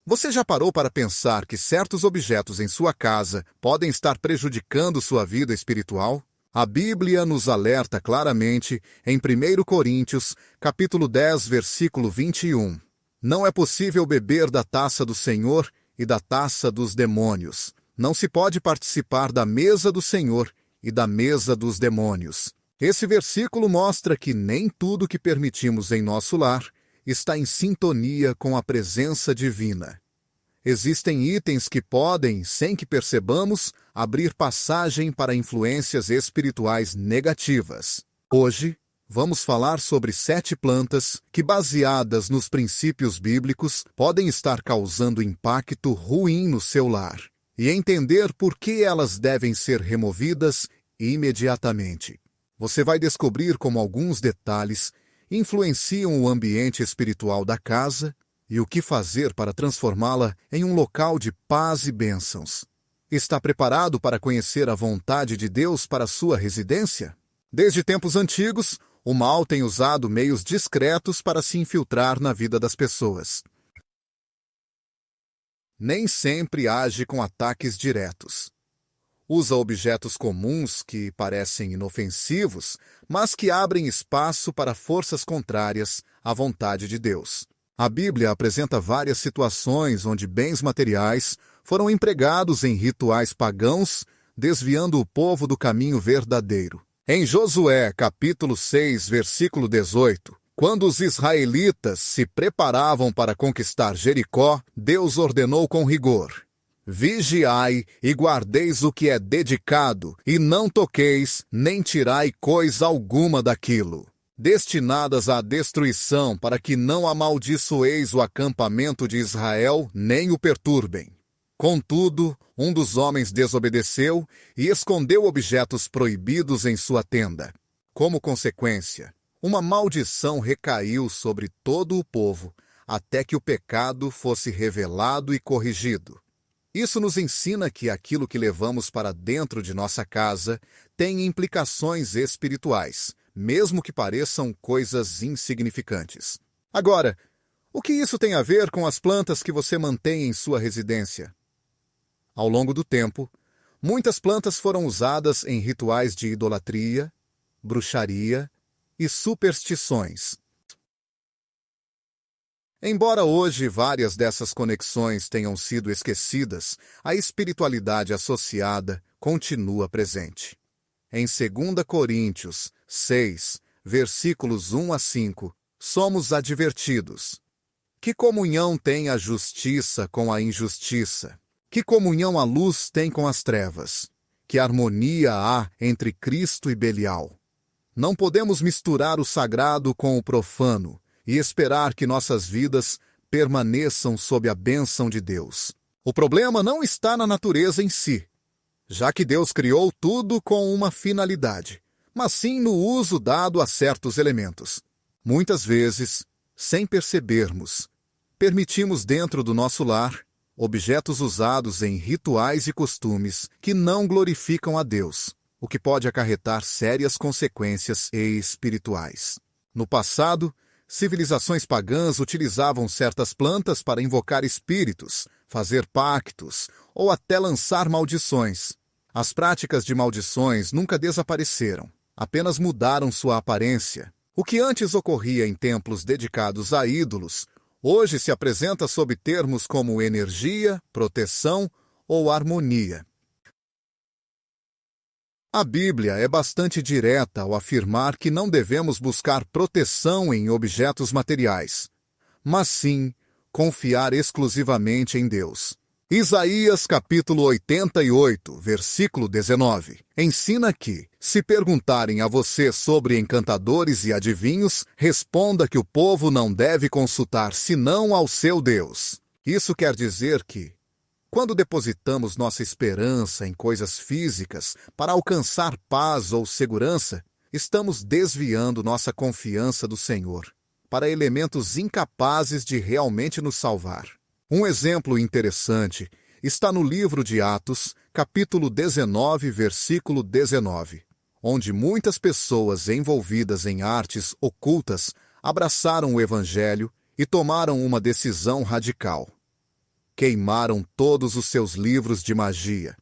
Você já parou para pensar que certos objetos em sua casa podem estar prejudicando sua vida espiritual? A Bíblia nos alerta claramente em 1 Coríntios, capítulo 10, versículo 21. Não é possível beber da taça do Senhor e da taça dos demônios. Não se pode participar da mesa do Senhor e da mesa dos demônios. Esse versículo mostra que nem tudo que permitimos em nosso lar está em sintonia com a presença divina. Existem itens que podem, sem que percebamos, abrir passagem para influências espirituais negativas. Hoje, vamos falar sobre 7 plantas que, baseadas nos princípios bíblicos, podem estar causando impacto ruim no seu lar, e entender por que elas devem ser removidas imediatamente. Você vai descobrir como alguns detalhes influenciam o ambiente espiritual da casa e o que fazer para transformá-la em um local de paz e bênçãos. Está preparado para conhecer a vontade de Deus para sua residência? Desde tempos antigos, o mal tem usado meios discretos para se infiltrar na vida das pessoas. Nem sempre age com ataques diretos. Usa objetos comuns que parecem inofensivos, mas que abrem espaço para forças contrárias à vontade de Deus. A Bíblia apresenta várias situações onde bens materiais foram empregados em rituais pagãos, desviando o povo do caminho verdadeiro. Em Josué, capítulo 6, versículo 18, quando os israelitas se preparavam para conquistar Jericó, Deus ordenou com rigor: vigiai e guardeis o que é dedicado, e não toqueis, nem tirai coisa alguma daquilo, destinadas à destruição, para que não amaldiçoeis o acampamento de Israel, nem o perturbem. Contudo, um dos homens desobedeceu e escondeu objetos proibidos em sua tenda. Como consequência, uma maldição recaiu sobre todo o povo, até que o pecado fosse revelado e corrigido. Isso nos ensina que aquilo que levamos para dentro de nossa casa tem implicações espirituais, mesmo que pareçam coisas insignificantes. Agora, o que isso tem a ver com as plantas que você mantém em sua residência? Ao longo do tempo, muitas plantas foram usadas em rituais de idolatria, bruxaria e superstições. Embora hoje várias dessas conexões tenham sido esquecidas, a espiritualidade associada continua presente. Em 2 Coríntios 6, versículos 1 a 5, somos advertidos: que comunhão tem a justiça com a injustiça? Que comunhão a luz tem com as trevas? Que harmonia há entre Cristo e Belial? Não podemos misturar o sagrado com o profano e esperar que nossas vidas permaneçam sob a bênção de Deus. O problema não está na natureza em si, já que Deus criou tudo com uma finalidade, mas sim no uso dado a certos elementos. Muitas vezes, sem percebermos, permitimos dentro do nosso lar objetos usados em rituais e costumes que não glorificam a Deus, o que pode acarretar sérias consequências espirituais. No passado, civilizações pagãs utilizavam certas plantas para invocar espíritos, fazer pactos ou até lançar maldições. As práticas de maldições nunca desapareceram, apenas mudaram sua aparência. O que antes ocorria em templos dedicados a ídolos, hoje se apresenta sob termos como energia, proteção ou harmonia. A Bíblia é bastante direta ao afirmar que não devemos buscar proteção em objetos materiais, mas sim confiar exclusivamente em Deus. Isaías capítulo 88, versículo 19, ensina que, se perguntarem a você sobre encantadores e adivinhos, responda que o povo não deve consultar senão ao seu Deus. Isso quer dizer que, quando depositamos nossa esperança em coisas físicas para alcançar paz ou segurança, estamos desviando nossa confiança do Senhor para elementos incapazes de realmente nos salvar. Um exemplo interessante está no livro de Atos, capítulo 19, versículo 19, onde muitas pessoas envolvidas em artes ocultas abraçaram o Evangelho e tomaram uma decisão radical. queimaram todos os seus livros de magia.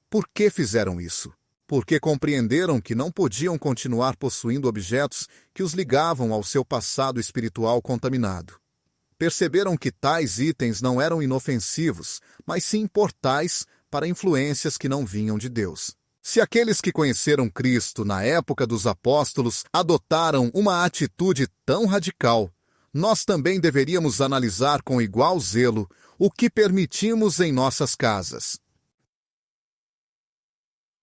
Por que fizeram isso? Porque compreenderam que não podiam continuar possuindo objetos que os ligavam ao seu passado espiritual contaminado. Perceberam que tais itens não eram inofensivos, mas sim portais para influências que não vinham de Deus. Se aqueles que conheceram Cristo na época dos apóstolos adotaram uma atitude tão radical, nós também deveríamos analisar com igual zelo o que permitimos em nossas casas.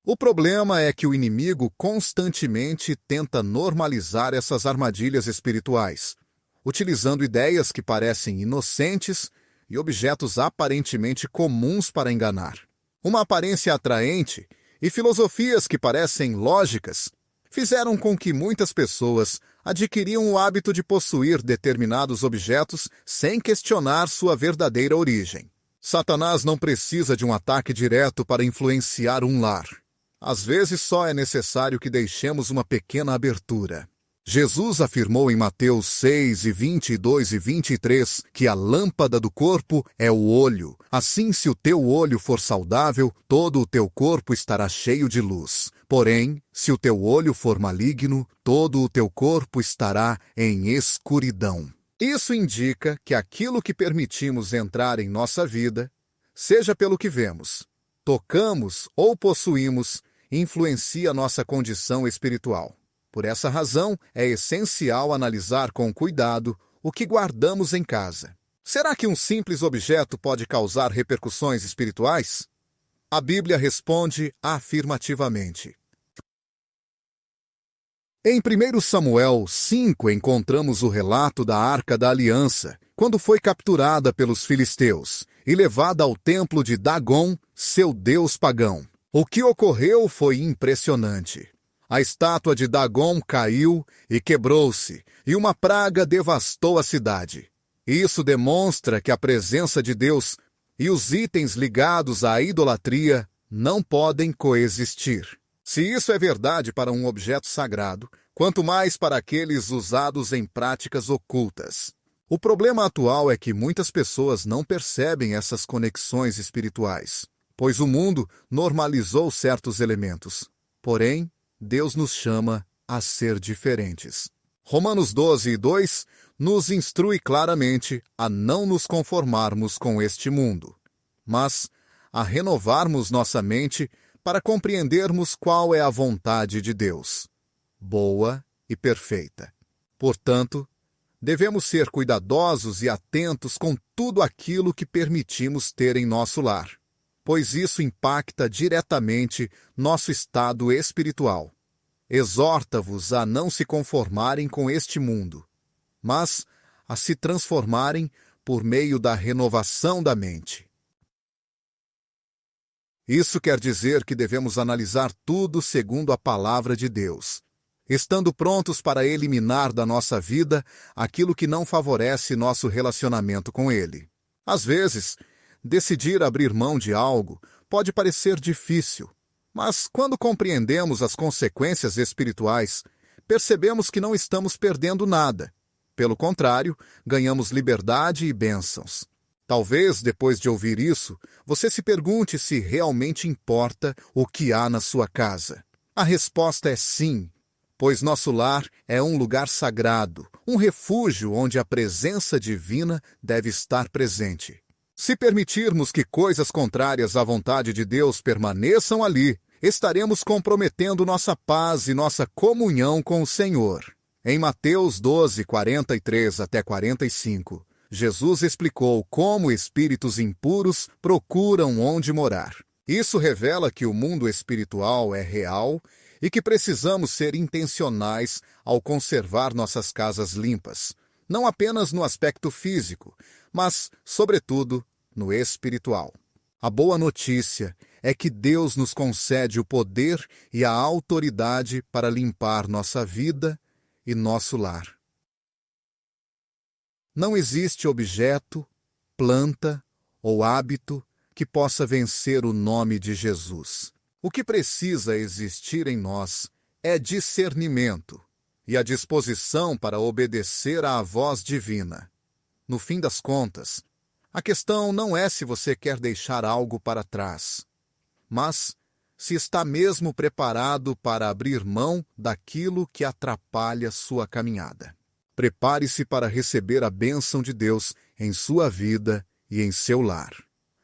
O problema é que o inimigo constantemente tenta normalizar essas armadilhas espirituais, utilizando ideias que parecem inocentes e objetos aparentemente comuns para enganar. Uma aparência atraente e filosofias que parecem lógicas fizeram com que muitas pessoas adquiriam o hábito de possuir determinados objetos sem questionar sua verdadeira origem. Satanás não precisa de um ataque direto para influenciar um lar. Às vezes só é necessário que deixemos uma pequena abertura. Jesus afirmou em Mateus 6, 22 e 23 que a lâmpada do corpo é o olho. Assim, se o teu olho for saudável, todo o teu corpo estará cheio de luz. Porém, se o teu olho for maligno, todo o teu corpo estará em escuridão. Isso indica que aquilo que permitimos entrar em nossa vida, seja pelo que vemos, tocamos ou possuímos, influencia nossa condição espiritual. Por essa razão, é essencial analisar com cuidado o que guardamos em casa. Será que um simples objeto pode causar repercussões espirituais? A Bíblia responde afirmativamente. Em 1 Samuel 5 encontramos o relato da Arca da Aliança, quando foi capturada pelos filisteus e levada ao templo de Dagom, seu deus pagão. O que ocorreu foi impressionante. A estátua de Dagom caiu e quebrou-se, e uma praga devastou a cidade. Isso demonstra que a presença de Deus e os itens ligados à idolatria não podem coexistir. Se isso é verdade para um objeto sagrado, quanto mais para aqueles usados em práticas ocultas. O problema atual é que muitas pessoas não percebem essas conexões espirituais, pois o mundo normalizou certos elementos. Porém, Deus nos chama a ser diferentes. Romanos 12, 2 nos instrui claramente a não nos conformarmos com este mundo, mas a renovarmos nossa mente para compreendermos qual é a vontade de Deus, boa e perfeita. Portanto, devemos ser cuidadosos e atentos com tudo aquilo que permitimos ter em nosso lar, pois isso impacta diretamente nosso estado espiritual. Exorta-vos a não se conformarem com este mundo, mas a se transformarem por meio da renovação da mente. Isso quer dizer que devemos analisar tudo segundo a palavra de Deus, estando prontos para eliminar da nossa vida aquilo que não favorece nosso relacionamento com Ele. Às vezes, decidir abrir mão de algo pode parecer difícil, mas quando compreendemos as consequências espirituais, percebemos que não estamos perdendo nada. Pelo contrário, ganhamos liberdade e bênçãos. Talvez, depois de ouvir isso, você se pergunte se realmente importa o que há na sua casa. A resposta é sim, pois nosso lar é um lugar sagrado, um refúgio onde a presença divina deve estar presente. Se permitirmos que coisas contrárias à vontade de Deus permaneçam ali, estaremos comprometendo nossa paz e nossa comunhão com o Senhor. Em Mateus 12, 43 até 45, Jesus explicou como espíritos impuros procuram onde morar. Isso revela que o mundo espiritual é real e que precisamos ser intencionais ao conservar nossas casas limpas, não apenas no aspecto físico, mas, sobretudo, no espiritual. A boa notícia é que Deus nos concede o poder e a autoridade para limpar nossa vida e nosso lar. Não existe objeto, planta ou hábito que possa vencer o nome de Jesus. O que precisa existir em nós é discernimento e a disposição para obedecer à voz divina. No fim das contas, A questão não é se você quer deixar algo para trás, mas se está mesmo preparado para abrir mão daquilo que atrapalha sua caminhada. Prepare-se para receber a bênção de Deus em sua vida e em seu lar.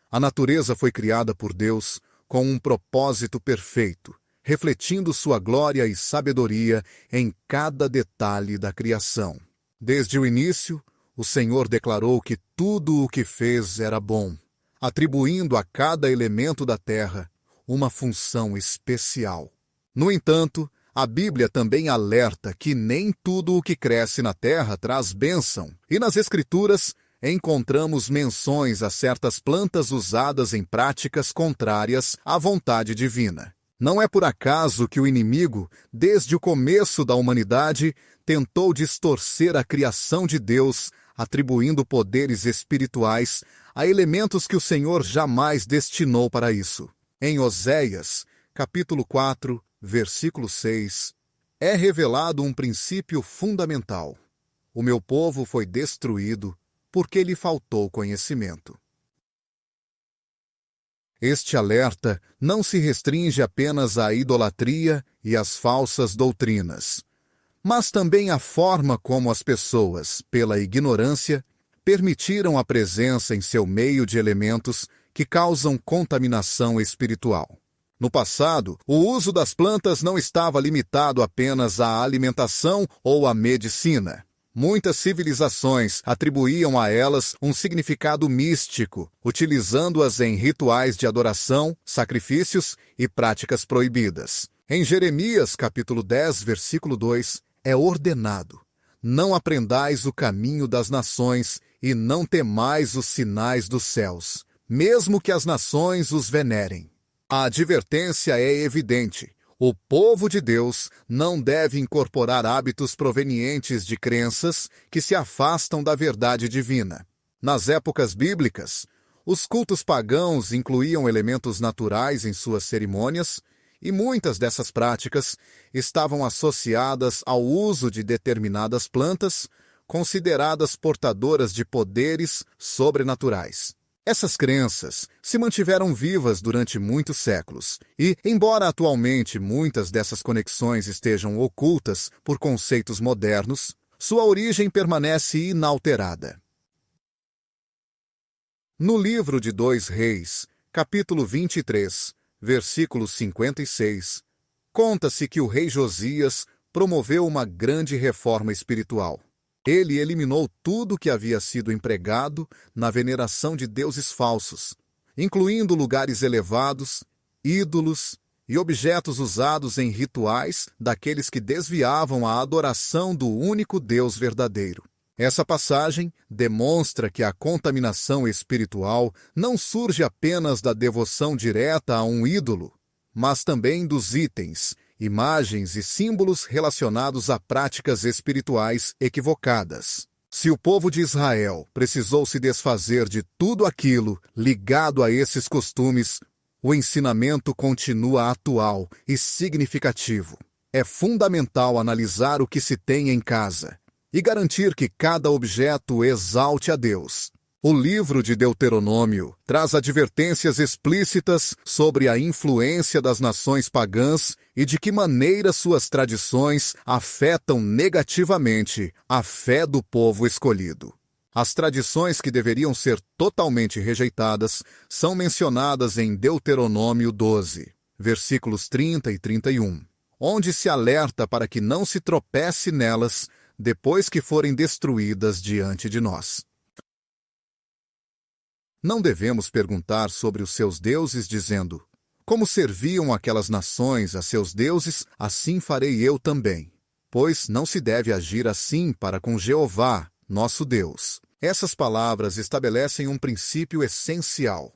A natureza foi criada por Deus com um propósito perfeito, refletindo sua glória e sabedoria em cada detalhe da criação. Desde o início, o Senhor declarou que tudo o que fez era bom, atribuindo a cada elemento da terra uma função especial. No entanto, a Bíblia também alerta que nem tudo o que cresce na terra traz bênção, e nas Escrituras encontramos menções a certas plantas usadas em práticas contrárias à vontade divina. Não é por acaso que o inimigo, desde o começo da humanidade, tentou distorcer a criação de Deus, atribuindo poderes espirituais a elementos que o Senhor jamais destinou para isso. Em Oséias, capítulo 4, versículo 6, é revelado um princípio fundamental. O meu povo foi destruído porque lhe faltou conhecimento. Este alerta não se restringe apenas à idolatria e às falsas doutrinas, mas também à forma como as pessoas, pela ignorância, permitiram a presença em seu meio de elementos que causam contaminação espiritual. No passado, o uso das plantas não estava limitado apenas à alimentação ou à medicina. Muitas civilizações atribuíam a elas um significado místico, utilizando-as em rituais de adoração, sacrifícios e práticas proibidas. Em Jeremias, capítulo 10, versículo 2, é ordenado: não aprendais o caminho das nações e não temais os sinais dos céus, mesmo que as nações os venerem. A advertência é evidente. O povo de Deus não deve incorporar hábitos provenientes de crenças que se afastam da verdade divina. Nas épocas bíblicas, os cultos pagãos incluíam elementos naturais em suas cerimônias, e muitas dessas práticas estavam associadas ao uso de determinadas plantas, consideradas portadoras de poderes sobrenaturais. Essas crenças se mantiveram vivas durante muitos séculos e, embora atualmente muitas dessas conexões estejam ocultas por conceitos modernos, sua origem permanece inalterada. No livro de 2 Reis, capítulo 23, versículo 56, conta-se que o rei Josias promoveu uma grande reforma espiritual. Ele eliminou tudo que havia sido empregado na veneração de deuses falsos, incluindo lugares elevados, ídolos e objetos usados em rituais daqueles que desviavam a adoração do único Deus verdadeiro. Essa passagem demonstra que a contaminação espiritual não surge apenas da devoção direta a um ídolo, mas também dos itens, imagens e símbolos relacionados a práticas espirituais equivocadas. Se o povo de Israel precisou se desfazer de tudo aquilo ligado a esses costumes, o ensinamento continua atual e significativo. É fundamental analisar o que se tem em casa e garantir que cada objeto exalte a Deus. O livro de Deuteronômio traz advertências explícitas sobre a influência das nações pagãs e de que maneira suas tradições afetam negativamente a fé do povo escolhido. As tradições que deveriam ser totalmente rejeitadas são mencionadas em Deuteronômio 12, versículos 30 e 31, onde se alerta para que não se tropece nelas depois que forem destruídas diante de nós. Não devemos perguntar sobre os seus deuses, dizendo: como serviam aquelas nações a seus deuses, assim farei eu também. Pois não se deve agir assim para com Jeová, nosso Deus. Essas palavras estabelecem um princípio essencial.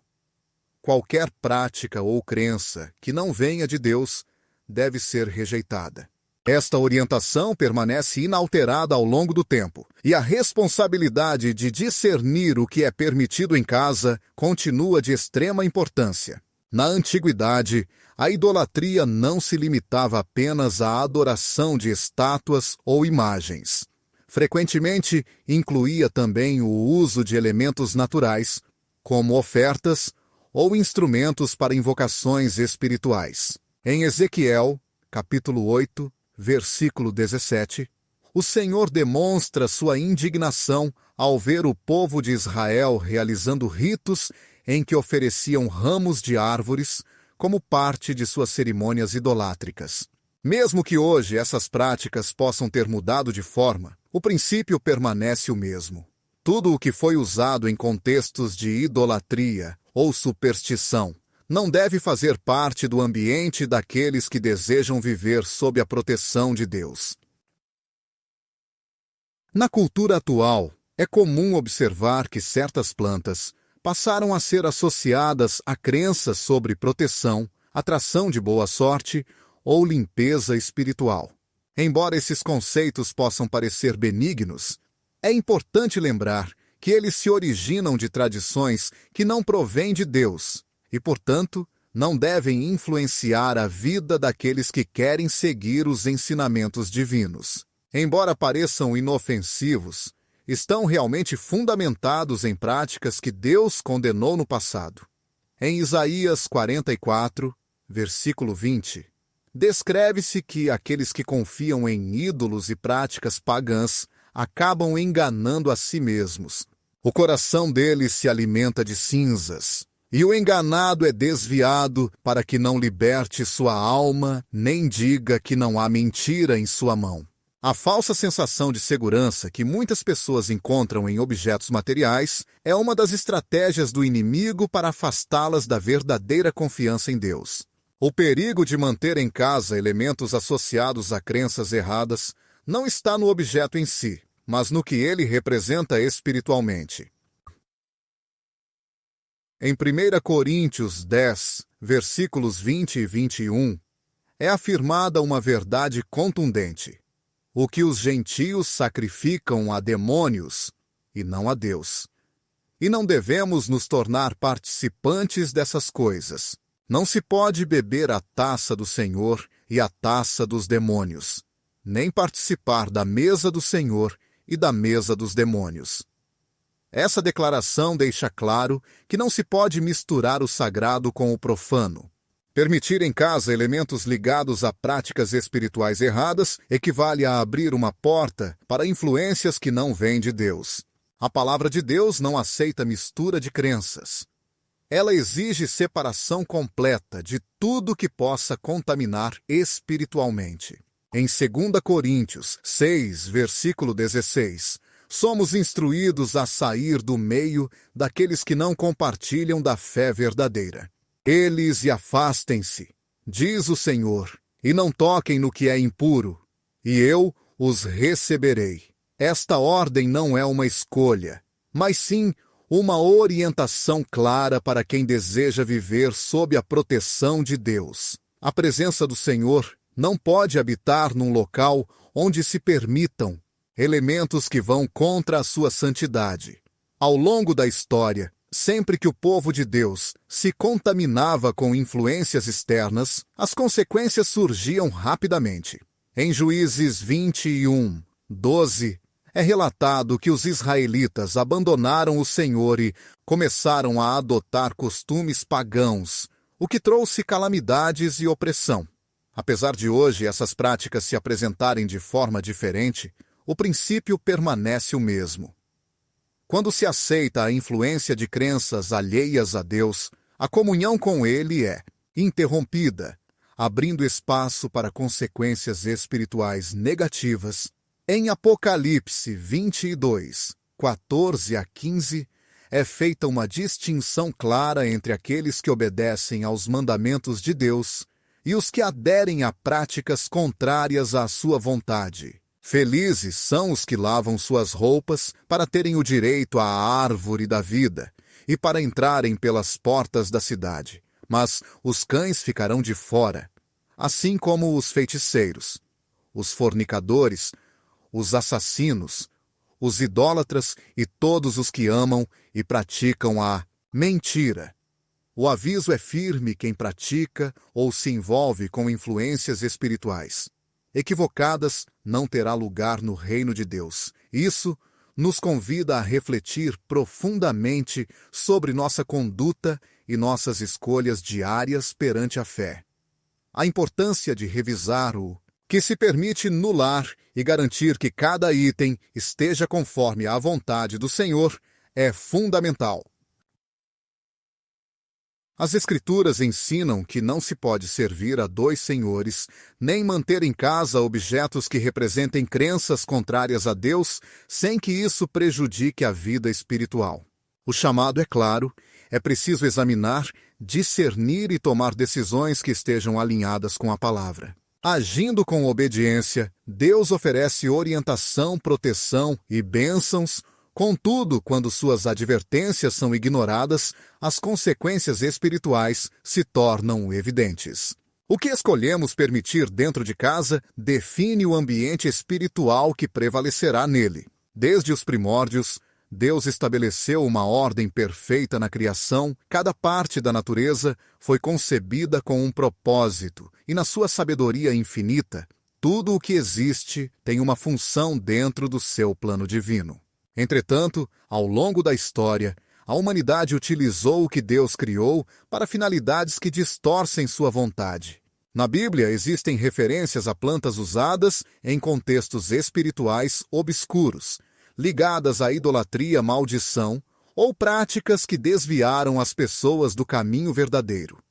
Qualquer prática ou crença que não venha de Deus deve ser rejeitada. Esta orientação permanece inalterada ao longo do tempo, e a responsabilidade de discernir o que é permitido em casa continua de extrema importância. Na antiguidade, a idolatria não se limitava apenas à adoração de estátuas ou imagens. Frequentemente, incluía também o uso de elementos naturais, como ofertas ou instrumentos para invocações espirituais. Em Ezequiel, capítulo 8, versículo 17, o Senhor demonstra sua indignação ao ver o povo de Israel realizando ritos em que ofereciam ramos de árvores como parte de suas cerimônias idolátricas. Mesmo que hoje essas práticas possam ter mudado de forma, o princípio permanece o mesmo. Tudo o que foi usado em contextos de idolatria ou superstição não deve fazer parte do ambiente daqueles que desejam viver sob a proteção de Deus. Na cultura atual, é comum observar que certas plantas passaram a ser associadas a crenças sobre proteção, atração de boa sorte ou limpeza espiritual. Embora esses conceitos possam parecer benignos, é importante lembrar que eles se originam de tradições que não provêm de Deus e, portanto, não devem influenciar a vida daqueles que querem seguir os ensinamentos divinos. Embora pareçam inofensivos, estão realmente fundamentados em práticas que Deus condenou no passado. Em Isaías 44, versículo 20, descreve-se que aqueles que confiam em ídolos e práticas pagãs acabam enganando a si mesmos. O coração deles se alimenta de cinzas, e o enganado é desviado para que não liberte sua alma, nem diga que não há mentira em sua mão. A falsa sensação de segurança que muitas pessoas encontram em objetos materiais é uma das estratégias do inimigo para afastá-las da verdadeira confiança em Deus. O perigo de manter em casa elementos associados a crenças erradas não está no objeto em si, mas no que ele representa espiritualmente. Em 1 Coríntios 10, versículos 20 e 21, é afirmada uma verdade contundente. O que os gentios sacrificam a demônios e não a Deus. E não devemos nos tornar participantes dessas coisas. Não se pode beber a taça do Senhor e a taça dos demônios, nem participar da mesa do Senhor e da mesa dos demônios. Essa declaração deixa claro que não se pode misturar o sagrado com o profano. Permitir em casa elementos ligados a práticas espirituais erradas equivale a abrir uma porta para influências que não vêm de Deus. A palavra de Deus não aceita mistura de crenças. Ela exige separação completa de tudo que possa contaminar espiritualmente. Em 2 Coríntios 6, versículo 16, somos instruídos a sair do meio daqueles que não compartilham da fé verdadeira. Eles e afastem-se, diz o Senhor, e não toquem no que é impuro, e eu os receberei. Esta ordem não é uma escolha, mas sim uma orientação clara para quem deseja viver sob a proteção de Deus. A presença do Senhor não pode habitar num local onde se permitam elementos que vão contra a sua santidade. Ao longo da história, sempre que o povo de Deus se contaminava com influências externas, as consequências surgiam rapidamente. Em Juízes 21, 12, é relatado que os israelitas abandonaram o Senhor e começaram a adotar costumes pagãos, o que trouxe calamidades e opressão. Apesar de hoje essas práticas se apresentarem de forma diferente, o princípio permanece o mesmo. Quando se aceita a influência de crenças alheias a Deus, a comunhão com Ele é interrompida, abrindo espaço para consequências espirituais negativas. Em Apocalipse 22, 14 a 15, é feita uma distinção clara entre aqueles que obedecem aos mandamentos de Deus e os que aderem a práticas contrárias à sua vontade. Felizes são os que lavam suas roupas para terem o direito à árvore da vida e para entrarem pelas portas da cidade. Mas os cães ficarão de fora, assim como os feiticeiros, os fornicadores, os assassinos, os idólatras e todos os que amam e praticam a mentira. O aviso é firme quem pratica ou se envolve com influências espirituais equivocadas não terá lugar no reino de Deus. Isso nos convida a refletir profundamente sobre nossa conduta e nossas escolhas diárias perante a fé. A importância de revisar o que se permite nular e garantir que cada item esteja conforme à vontade do Senhor é fundamental. As Escrituras ensinam que não se pode servir a dois senhores, nem manter em casa objetos que representem crenças contrárias a Deus, sem que isso prejudique a vida espiritual. O chamado é claro, é preciso examinar, discernir e tomar decisões que estejam alinhadas com a palavra. Agindo com obediência, Deus oferece orientação, proteção e bênçãos. Contudo, quando suas advertências são ignoradas, as consequências espirituais se tornam evidentes. O que escolhemos permitir dentro de casa define o ambiente espiritual que prevalecerá nele. Desde os primórdios, Deus estabeleceu uma ordem perfeita na criação, cada parte da natureza foi concebida com um propósito, e na sua sabedoria infinita, tudo o que existe tem uma função dentro do seu plano divino. Entretanto, ao longo da história, a humanidade utilizou o que Deus criou para finalidades que distorcem sua vontade. Na Bíblia existem referências a plantas usadas em contextos espirituais obscuros, ligadas à idolatria, maldição ou práticas que desviaram as pessoas do caminho verdadeiro.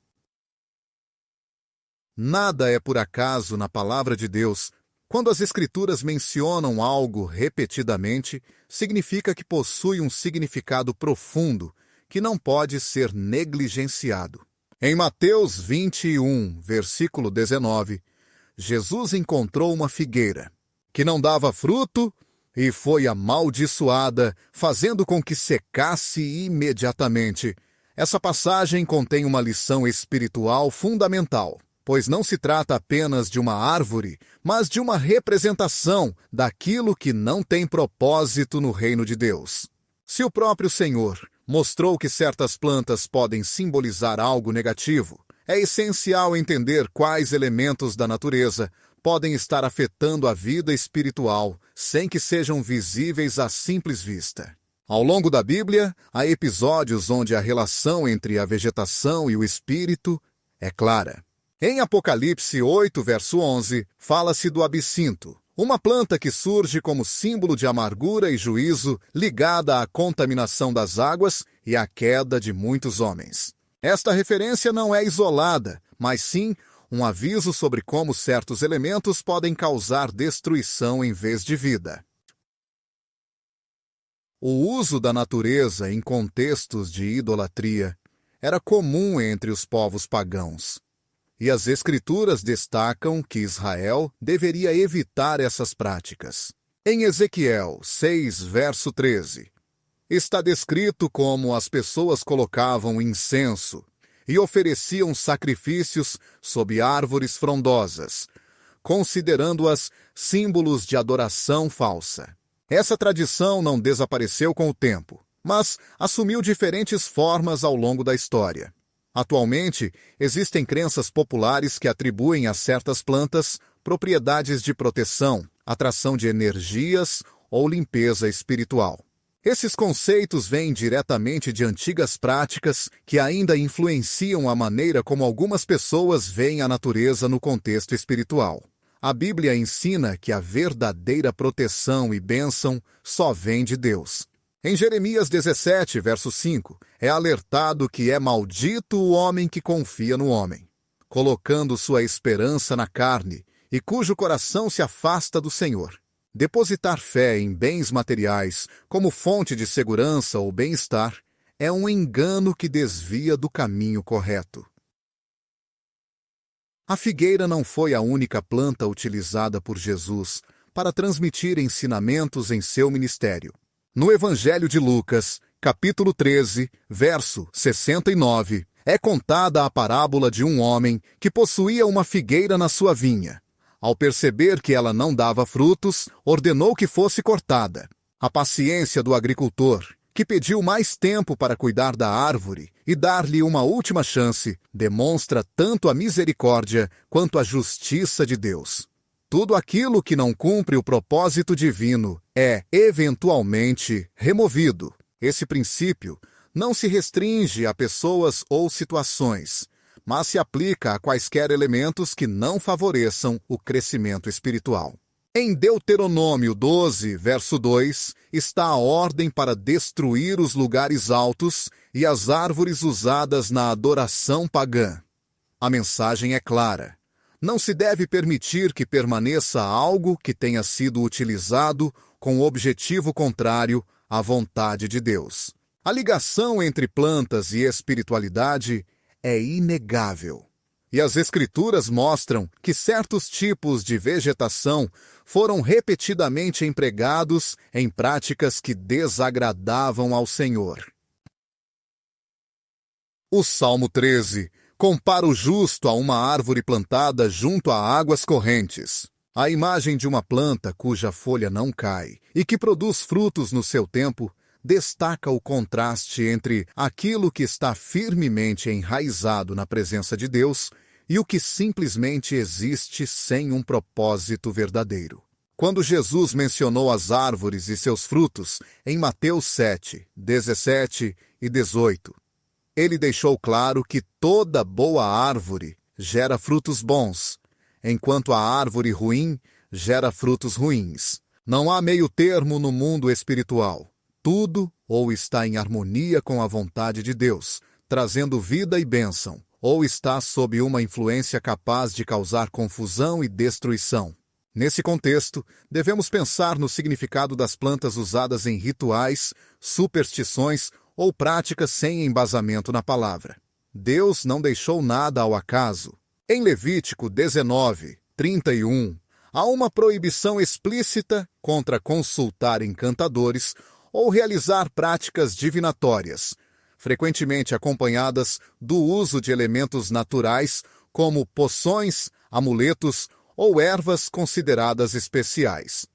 Nada é por acaso na palavra de Deus. Quando as Escrituras mencionam algo repetidamente, significa que possui um significado profundo que não pode ser negligenciado. Em Mateus 21, versículo 19, Jesus encontrou uma figueira que não dava fruto e foi amaldiçoada, fazendo com que secasse imediatamente. Essa passagem contém uma lição espiritual fundamental, pois não se trata apenas de uma árvore, mas de uma representação daquilo que não tem propósito no reino de Deus. Se o próprio Senhor mostrou que certas plantas podem simbolizar algo negativo, é essencial entender quais elementos da natureza podem estar afetando a vida espiritual sem que sejam visíveis à simples vista. Ao longo da Bíblia, há episódios onde a relação entre a vegetação e o espírito é clara. Em Apocalipse 8, verso 11, fala-se do absinto, uma planta que surge como símbolo de amargura e juízo ligada à contaminação das águas e à queda de muitos homens. Esta referência não é isolada, mas sim um aviso sobre como certos elementos podem causar destruição em vez de vida. O uso da natureza em contextos de idolatria era comum entre os povos pagãos. E as Escrituras destacam que Israel deveria evitar essas práticas. Em Ezequiel 6, verso 13, está descrito como as pessoas colocavam incenso e ofereciam sacrifícios sob árvores frondosas, considerando-as símbolos de adoração falsa. Essa tradição não desapareceu com o tempo, mas assumiu diferentes formas ao longo da história. Atualmente, existem crenças populares que atribuem a certas plantas propriedades de proteção, atração de energias ou limpeza espiritual. Esses conceitos vêm diretamente de antigas práticas que ainda influenciam a maneira como algumas pessoas veem a natureza no contexto espiritual. A Bíblia ensina que a verdadeira proteção e bênção só vem de Deus. Em Jeremias 17, verso 5, é alertado que é maldito o homem que confia no homem, colocando sua esperança na carne e cujo coração se afasta do Senhor. Depositar fé em bens materiais como fonte de segurança ou bem-estar é um engano que desvia do caminho correto. A figueira não foi a única planta utilizada por Jesus para transmitir ensinamentos em seu ministério. No Evangelho de Lucas, capítulo 13, verso 69, é contada a parábola de um homem que possuía uma figueira na sua vinha. Ao perceber que ela não dava frutos, ordenou que fosse cortada. A paciência do agricultor, que pediu mais tempo para cuidar da árvore e dar-lhe uma última chance, demonstra tanto a misericórdia quanto a justiça de Deus. Tudo aquilo que não cumpre o propósito divino é eventualmente removido. Esse princípio não se restringe a pessoas ou situações, mas se aplica a quaisquer elementos que não favoreçam o crescimento espiritual. Em Deuteronômio 12, verso 2, está a ordem para destruir os lugares altos e as árvores usadas na adoração pagã. A mensagem é clara. Não se deve permitir que permaneça algo que tenha sido utilizado com o objetivo contrário à vontade de Deus. A ligação entre plantas e espiritualidade é inegável. E as Escrituras mostram que certos tipos de vegetação foram repetidamente empregados em práticas que desagradavam ao Senhor. O Salmo 13 compara o justo a uma árvore plantada junto a águas correntes. A imagem de uma planta cuja folha não cai e que produz frutos no seu tempo destaca o contraste entre aquilo que está firmemente enraizado na presença de Deus e o que simplesmente existe sem um propósito verdadeiro. Quando Jesus mencionou as árvores e seus frutos em Mateus 7, 17 e 18, ele deixou claro que toda boa árvore gera frutos bons, enquanto a árvore ruim gera frutos ruins. Não há meio termo no mundo espiritual. Tudo ou está em harmonia com a vontade de Deus, trazendo vida e bênção, ou está sob uma influência capaz de causar confusão e destruição. Nesse contexto, devemos pensar no significado das plantas usadas em rituais, superstições ou práticas sem embasamento na palavra. Deus não deixou nada ao acaso. Em Levítico 19, 31, há uma proibição explícita contra consultar encantadores ou realizar práticas divinatórias, frequentemente acompanhadas do uso de elementos naturais como poções, amuletos ou ervas consideradas especiais.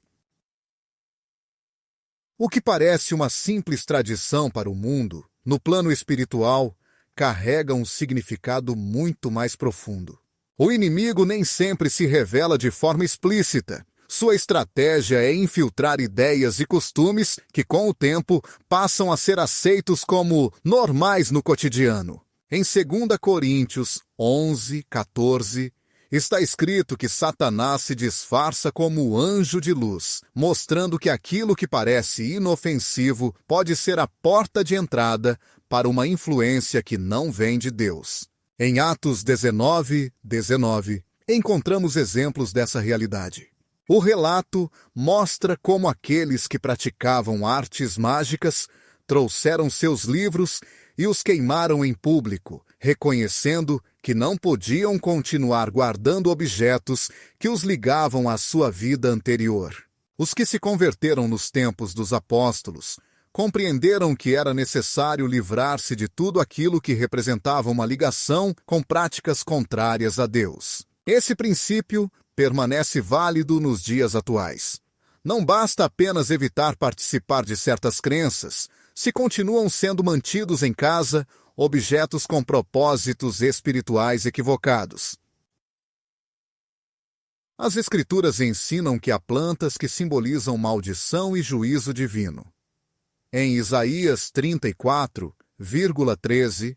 O que parece uma simples tradição para o mundo, no plano espiritual, carrega um significado muito mais profundo. O inimigo nem sempre se revela de forma explícita. Sua estratégia é infiltrar ideias e costumes que, com o tempo, passam a ser aceitos como normais no cotidiano. Em 2 Coríntios 11, 14, está escrito que Satanás se disfarça como anjo de luz, mostrando que aquilo que parece inofensivo pode ser a porta de entrada para uma influência que não vem de Deus. Em Atos 19, 19, encontramos exemplos dessa realidade. O relato mostra como aqueles que praticavam artes mágicas trouxeram seus livros e os queimaram em público, reconhecendo que não podiam continuar guardando objetos que os ligavam à sua vida anterior. Os que se converteram nos tempos dos apóstolos compreenderam que era necessário livrar-se de tudo aquilo que representava uma ligação com práticas contrárias a Deus. Esse princípio permanece válido nos dias atuais. Não basta apenas evitar participar de certas crenças, se continuam sendo mantidos em casa objetos com propósitos espirituais equivocados. As Escrituras ensinam que há plantas que simbolizam maldição e juízo divino. Em Isaías 34,13,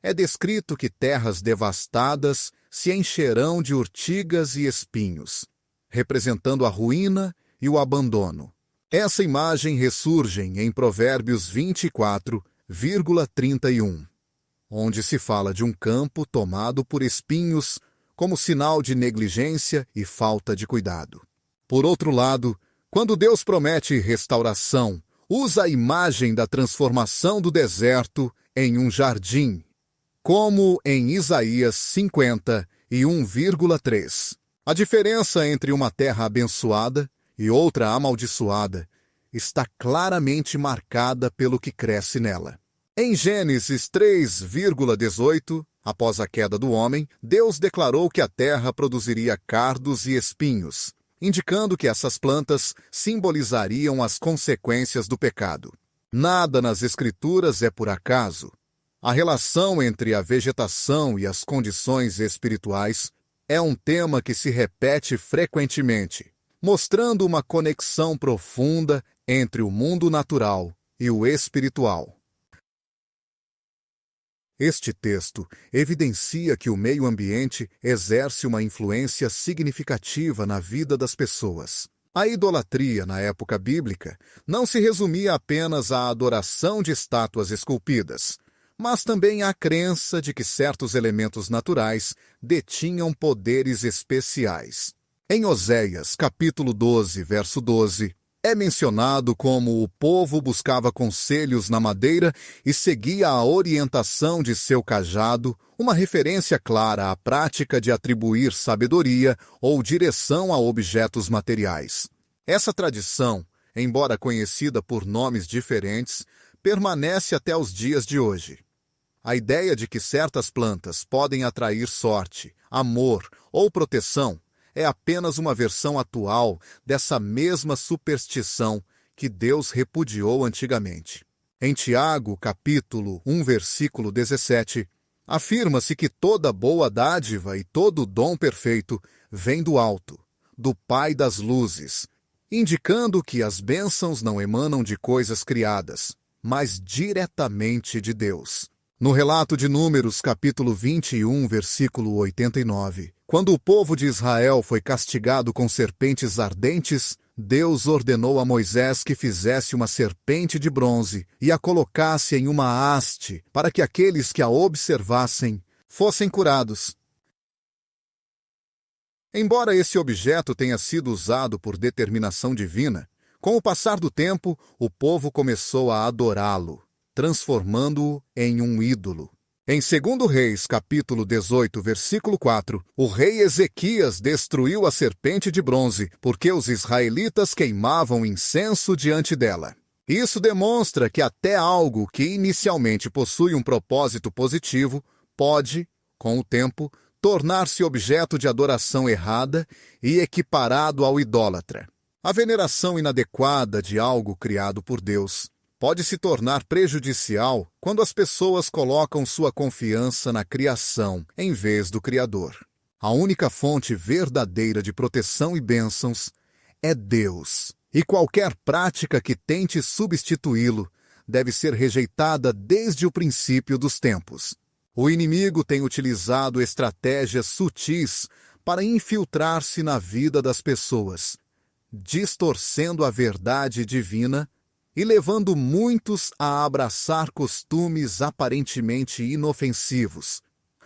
é descrito que terras devastadas se encherão de urtigas e espinhos, representando a ruína e o abandono. Essa imagem ressurge em Provérbios 24,31, onde se fala de um campo tomado por espinhos como sinal de negligência e falta de cuidado. Por outro lado, quando Deus promete restauração, usa a imagem da transformação do deserto em um jardim, como em Isaías 51,3. A diferença entre uma terra abençoada e outra amaldiçoada está claramente marcada pelo que cresce nela. Em Gênesis 3,18, após a queda do homem, Deus declarou que a terra produziria cardos e espinhos, indicando que essas plantas simbolizariam as consequências do pecado. Nada nas Escrituras é por acaso. A relação entre a vegetação e as condições espirituais é um tema que se repete frequentemente. mostrando uma conexão profunda entre o mundo natural e o espiritual. Este texto evidencia que o meio ambiente exerce uma influência significativa na vida das pessoas. A idolatria, na época bíblica, não se resumia apenas à adoração de estátuas esculpidas, mas também à crença de que certos elementos naturais detinham poderes especiais. Em Oséias, capítulo 12, verso 12, é mencionado como o povo buscava conselhos na madeira e seguia a orientação de seu cajado, uma referência clara à prática de atribuir sabedoria ou direção a objetos materiais. Essa tradição, embora conhecida por nomes diferentes, permanece até os dias de hoje. A ideia de que certas plantas podem atrair sorte, amor ou proteção é apenas uma versão atual dessa mesma superstição que Deus repudiou antigamente. Em Tiago, capítulo 1, versículo 17, afirma-se que toda boa dádiva e todo dom perfeito vem do alto, do Pai das luzes, indicando que as bênçãos não emanam de coisas criadas, mas diretamente de Deus. No relato de Números, capítulo 21, versículo 89, quando o povo de Israel foi castigado com serpentes ardentes, Deus ordenou a Moisés que fizesse uma serpente de bronze e a colocasse em uma haste para que aqueles que a observassem fossem curados. Embora esse objeto tenha sido usado por determinação divina, com o passar do tempo, o povo começou a adorá-lo, transformando-o em um ídolo. Em 2 Reis, capítulo 18, versículo 4, o rei Ezequias destruiu a serpente de bronze, porque os israelitas queimavam incenso diante dela. Isso demonstra que até algo que inicialmente possui um propósito positivo pode, com o tempo, tornar-se objeto de adoração errada e equiparado ao idólatra. A veneração inadequada de algo criado por Deus pode se tornar prejudicial quando as pessoas colocam sua confiança na criação em vez do Criador. A única fonte verdadeira de proteção e bênçãos é Deus, e qualquer prática que tente substituí-lo deve ser rejeitada desde o princípio dos tempos. O inimigo tem utilizado estratégias sutis para infiltrar-se na vida das pessoas, distorcendo a verdade divina e levando muitos a abraçar costumes aparentemente inofensivos,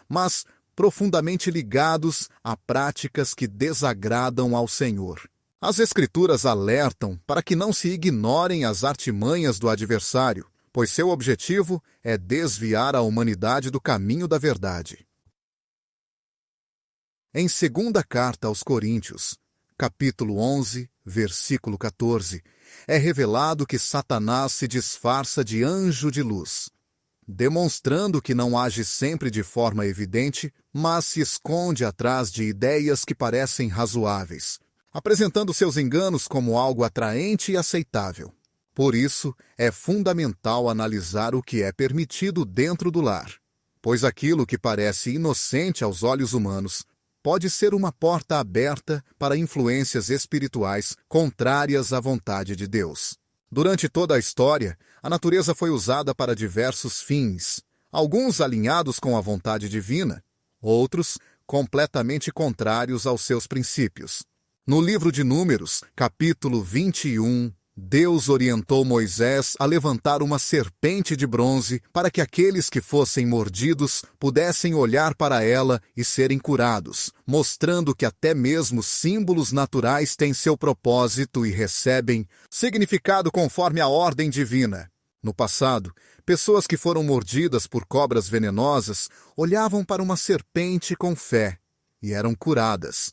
mas profundamente ligados a práticas que desagradam ao Senhor. As Escrituras alertam para que não se ignorem as artimanhas do adversário, pois seu objetivo é desviar a humanidade do caminho da verdade. Em 2ª Carta aos Coríntios, capítulo 11, versículo 14, é revelado que Satanás se disfarça de anjo de luz, demonstrando que não age sempre de forma evidente, mas se esconde atrás de ideias que parecem razoáveis, apresentando seus enganos como algo atraente e aceitável. Por isso, é fundamental analisar o que é permitido dentro do lar, pois aquilo que parece inocente aos olhos humanos pode ser uma porta aberta para influências espirituais contrárias à vontade de Deus. Durante toda a história, a natureza foi usada para diversos fins, alguns alinhados com a vontade divina, outros completamente contrários aos seus princípios. No livro de Números, capítulo 21, Deus orientou Moisés a levantar uma serpente de bronze para que aqueles que fossem mordidos pudessem olhar para ela e serem curados, mostrando que até mesmo símbolos naturais têm seu propósito e recebem significado conforme a ordem divina. No passado, pessoas que foram mordidas por cobras venenosas olhavam para uma serpente com fé e eram curadas.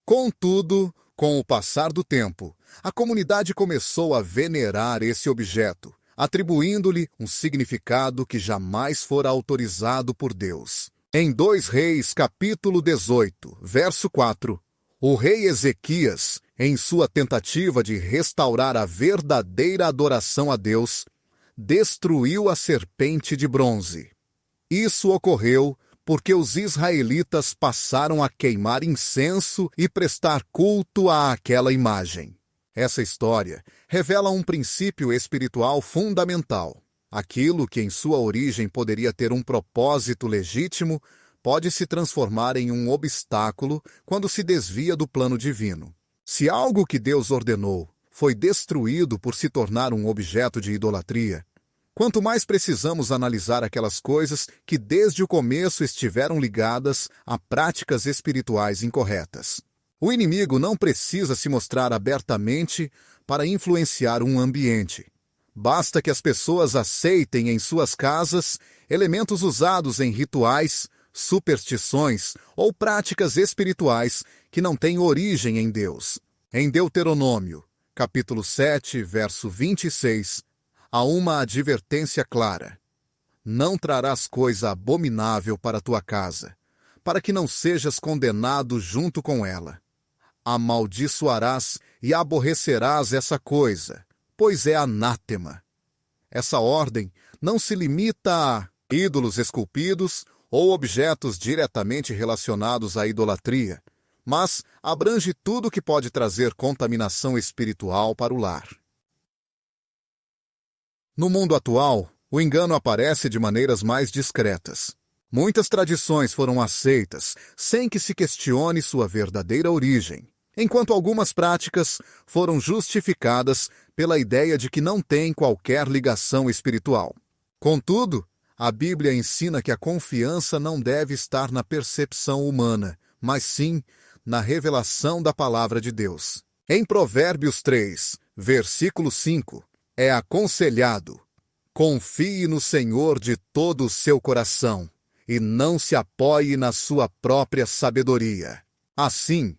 Contudo, com o passar do tempo, a comunidade começou a venerar esse objeto, atribuindo-lhe um significado que jamais fora autorizado por Deus. Em 2 Reis, capítulo 18, verso 4, o rei Ezequias, em sua tentativa de restaurar a verdadeira adoração a Deus, destruiu a serpente de bronze. Isso ocorreu porque os israelitas passaram a queimar incenso e prestar culto àquela imagem. Essa história revela um princípio espiritual fundamental. Aquilo que em sua origem poderia ter um propósito legítimo pode se transformar em um obstáculo quando se desvia do plano divino. Se algo que Deus ordenou foi destruído por se tornar um objeto de idolatria, quanto mais precisamos analisar aquelas coisas que desde o começo estiveram ligadas a práticas espirituais incorretas. O inimigo não precisa se mostrar abertamente para influenciar um ambiente. Basta que as pessoas aceitem em suas casas elementos usados em rituais, superstições ou práticas espirituais que não têm origem em Deus. Em Deuteronômio, capítulo 7, verso 26, há uma advertência clara. Não trarás coisa abominável para tua casa, para que não sejas condenado junto com ela. Amaldiçoarás e aborrecerás essa coisa, pois é anátema. Essa ordem não se limita a ídolos esculpidos ou objetos diretamente relacionados à idolatria, mas abrange tudo que pode trazer contaminação espiritual para o lar. No mundo atual, o engano aparece de maneiras mais discretas. Muitas tradições foram aceitas sem que se questione sua verdadeira origem, enquanto algumas práticas foram justificadas pela ideia de que não têm qualquer ligação espiritual. Contudo, a Bíblia ensina que a confiança não deve estar na percepção humana, mas sim na revelação da palavra de Deus. Em Provérbios 3, versículo 5, é aconselhado: confie no Senhor de todo o seu coração e não se apoie na sua própria sabedoria. Assim,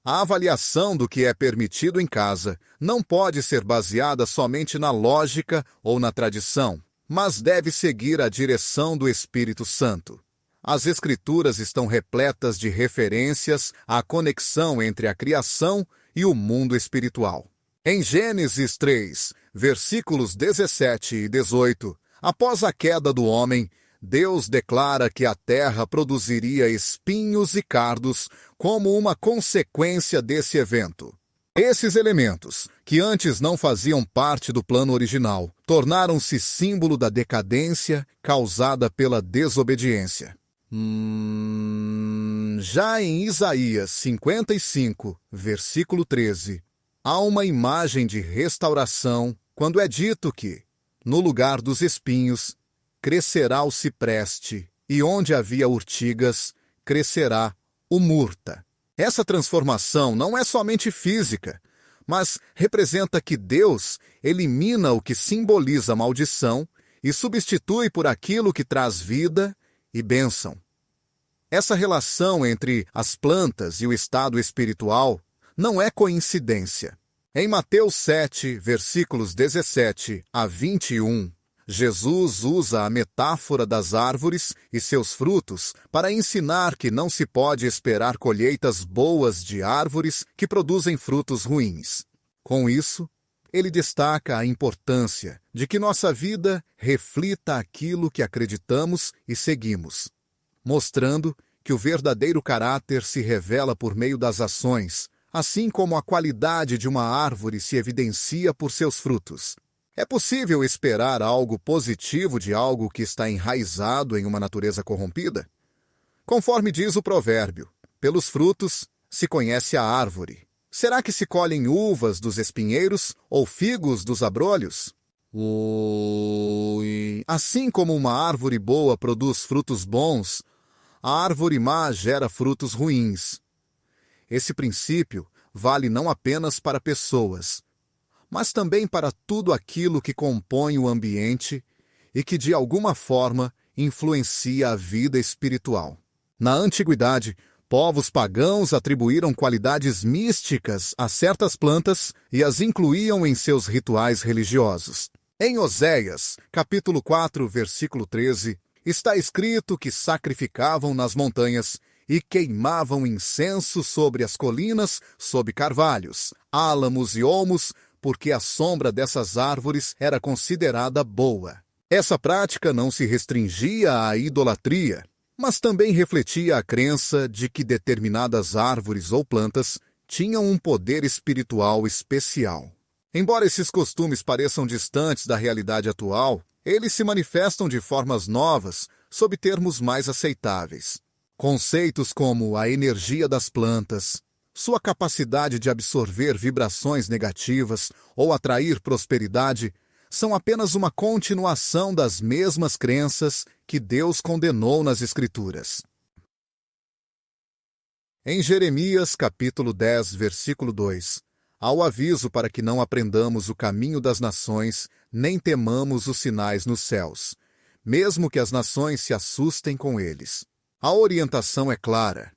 a avaliação do que é permitido em casa não pode ser baseada somente na lógica ou na tradição, mas deve seguir a direção do Espírito Santo. As Escrituras estão repletas de referências à conexão entre a criação e o mundo espiritual. Em Gênesis 3, versículos 17 e 18, após a queda do homem, Deus declara que a terra produziria espinhos e cardos como uma consequência desse evento. Esses elementos, que antes não faziam parte do plano original, tornaram-se símbolo da decadência causada pela desobediência. Já em Isaías 55, versículo 13, há uma imagem de restauração quando é dito que, no lugar dos espinhos, crescerá o cipreste, e onde havia urtigas, crescerá o murta. Essa transformação não é somente física, mas representa que Deus elimina o que simboliza maldição e substitui por aquilo que traz vida e bênção. Essa relação entre as plantas e o estado espiritual não é coincidência. Em Mateus 7, versículos 17 a 21, Jesus usa a metáfora das árvores e seus frutos para ensinar que não se pode esperar colheitas boas de árvores que produzem frutos ruins. Com isso, ele destaca a importância de que nossa vida reflita aquilo que acreditamos e seguimos, mostrando que o verdadeiro caráter se revela por meio das ações, assim como a qualidade de uma árvore se evidencia por seus frutos. É possível esperar algo positivo de algo que está enraizado em uma natureza corrompida? Conforme diz o provérbio, pelos frutos se conhece a árvore. Será que se colhem uvas dos espinheiros ou figos dos abrolhos? Assim como uma árvore boa produz frutos bons, a árvore má gera frutos ruins. Esse princípio vale não apenas para pessoas, mas também para tudo aquilo que compõe o ambiente e que, de alguma forma, influencia a vida espiritual. Na antiguidade, povos pagãos atribuíram qualidades místicas a certas plantas e as incluíam em seus rituais religiosos. Em Oséias, capítulo 4, versículo 13, está escrito que sacrificavam nas montanhas e queimavam incenso sobre as colinas, sob carvalhos, álamos e olmos, porque a sombra dessas árvores era considerada boa. Essa prática não se restringia à idolatria. mas também refletia a crença de que determinadas árvores ou plantas tinham um poder espiritual especial. Embora esses costumes pareçam distantes da realidade atual, eles se manifestam de formas novas, sob termos mais aceitáveis. Conceitos como a energia das plantas, sua capacidade de absorver vibrações negativas ou atrair prosperidade, são apenas uma continuação das mesmas crenças que Deus condenou nas Escrituras. Em Jeremias, capítulo 10, versículo 2, há o aviso para que não aprendamos o caminho das nações, nem temamos os sinais nos céus, mesmo que as nações se assustem com eles. A orientação é clara.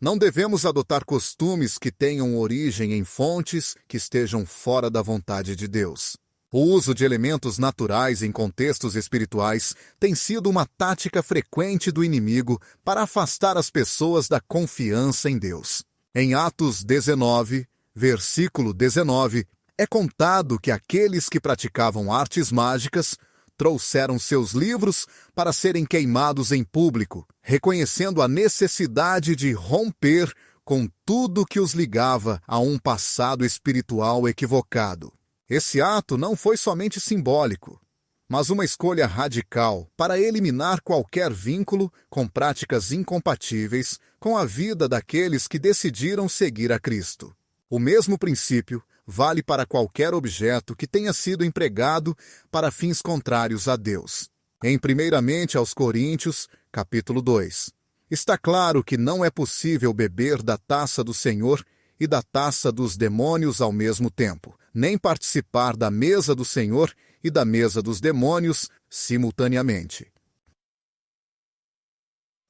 Não devemos adotar costumes que tenham origem em fontes que estejam fora da vontade de Deus. O uso de elementos naturais em contextos espirituais tem sido uma tática frequente do inimigo para afastar as pessoas da confiança em Deus. Em Atos 19, versículo 19, é contado que aqueles que praticavam artes mágicas trouxeram seus livros para serem queimados em público, reconhecendo a necessidade de romper com tudo que os ligava a um passado espiritual equivocado. Esse ato não foi somente simbólico, mas uma escolha radical para eliminar qualquer vínculo com práticas incompatíveis com a vida daqueles que decidiram seguir a Cristo. O mesmo princípio vale para qualquer objeto que tenha sido empregado para fins contrários a Deus. Em 1 aos Coríntios, capítulo 2, está claro que não é possível beber da taça do Senhor e da taça dos demônios ao mesmo tempo, nem participar da mesa do Senhor e da mesa dos demônios simultaneamente.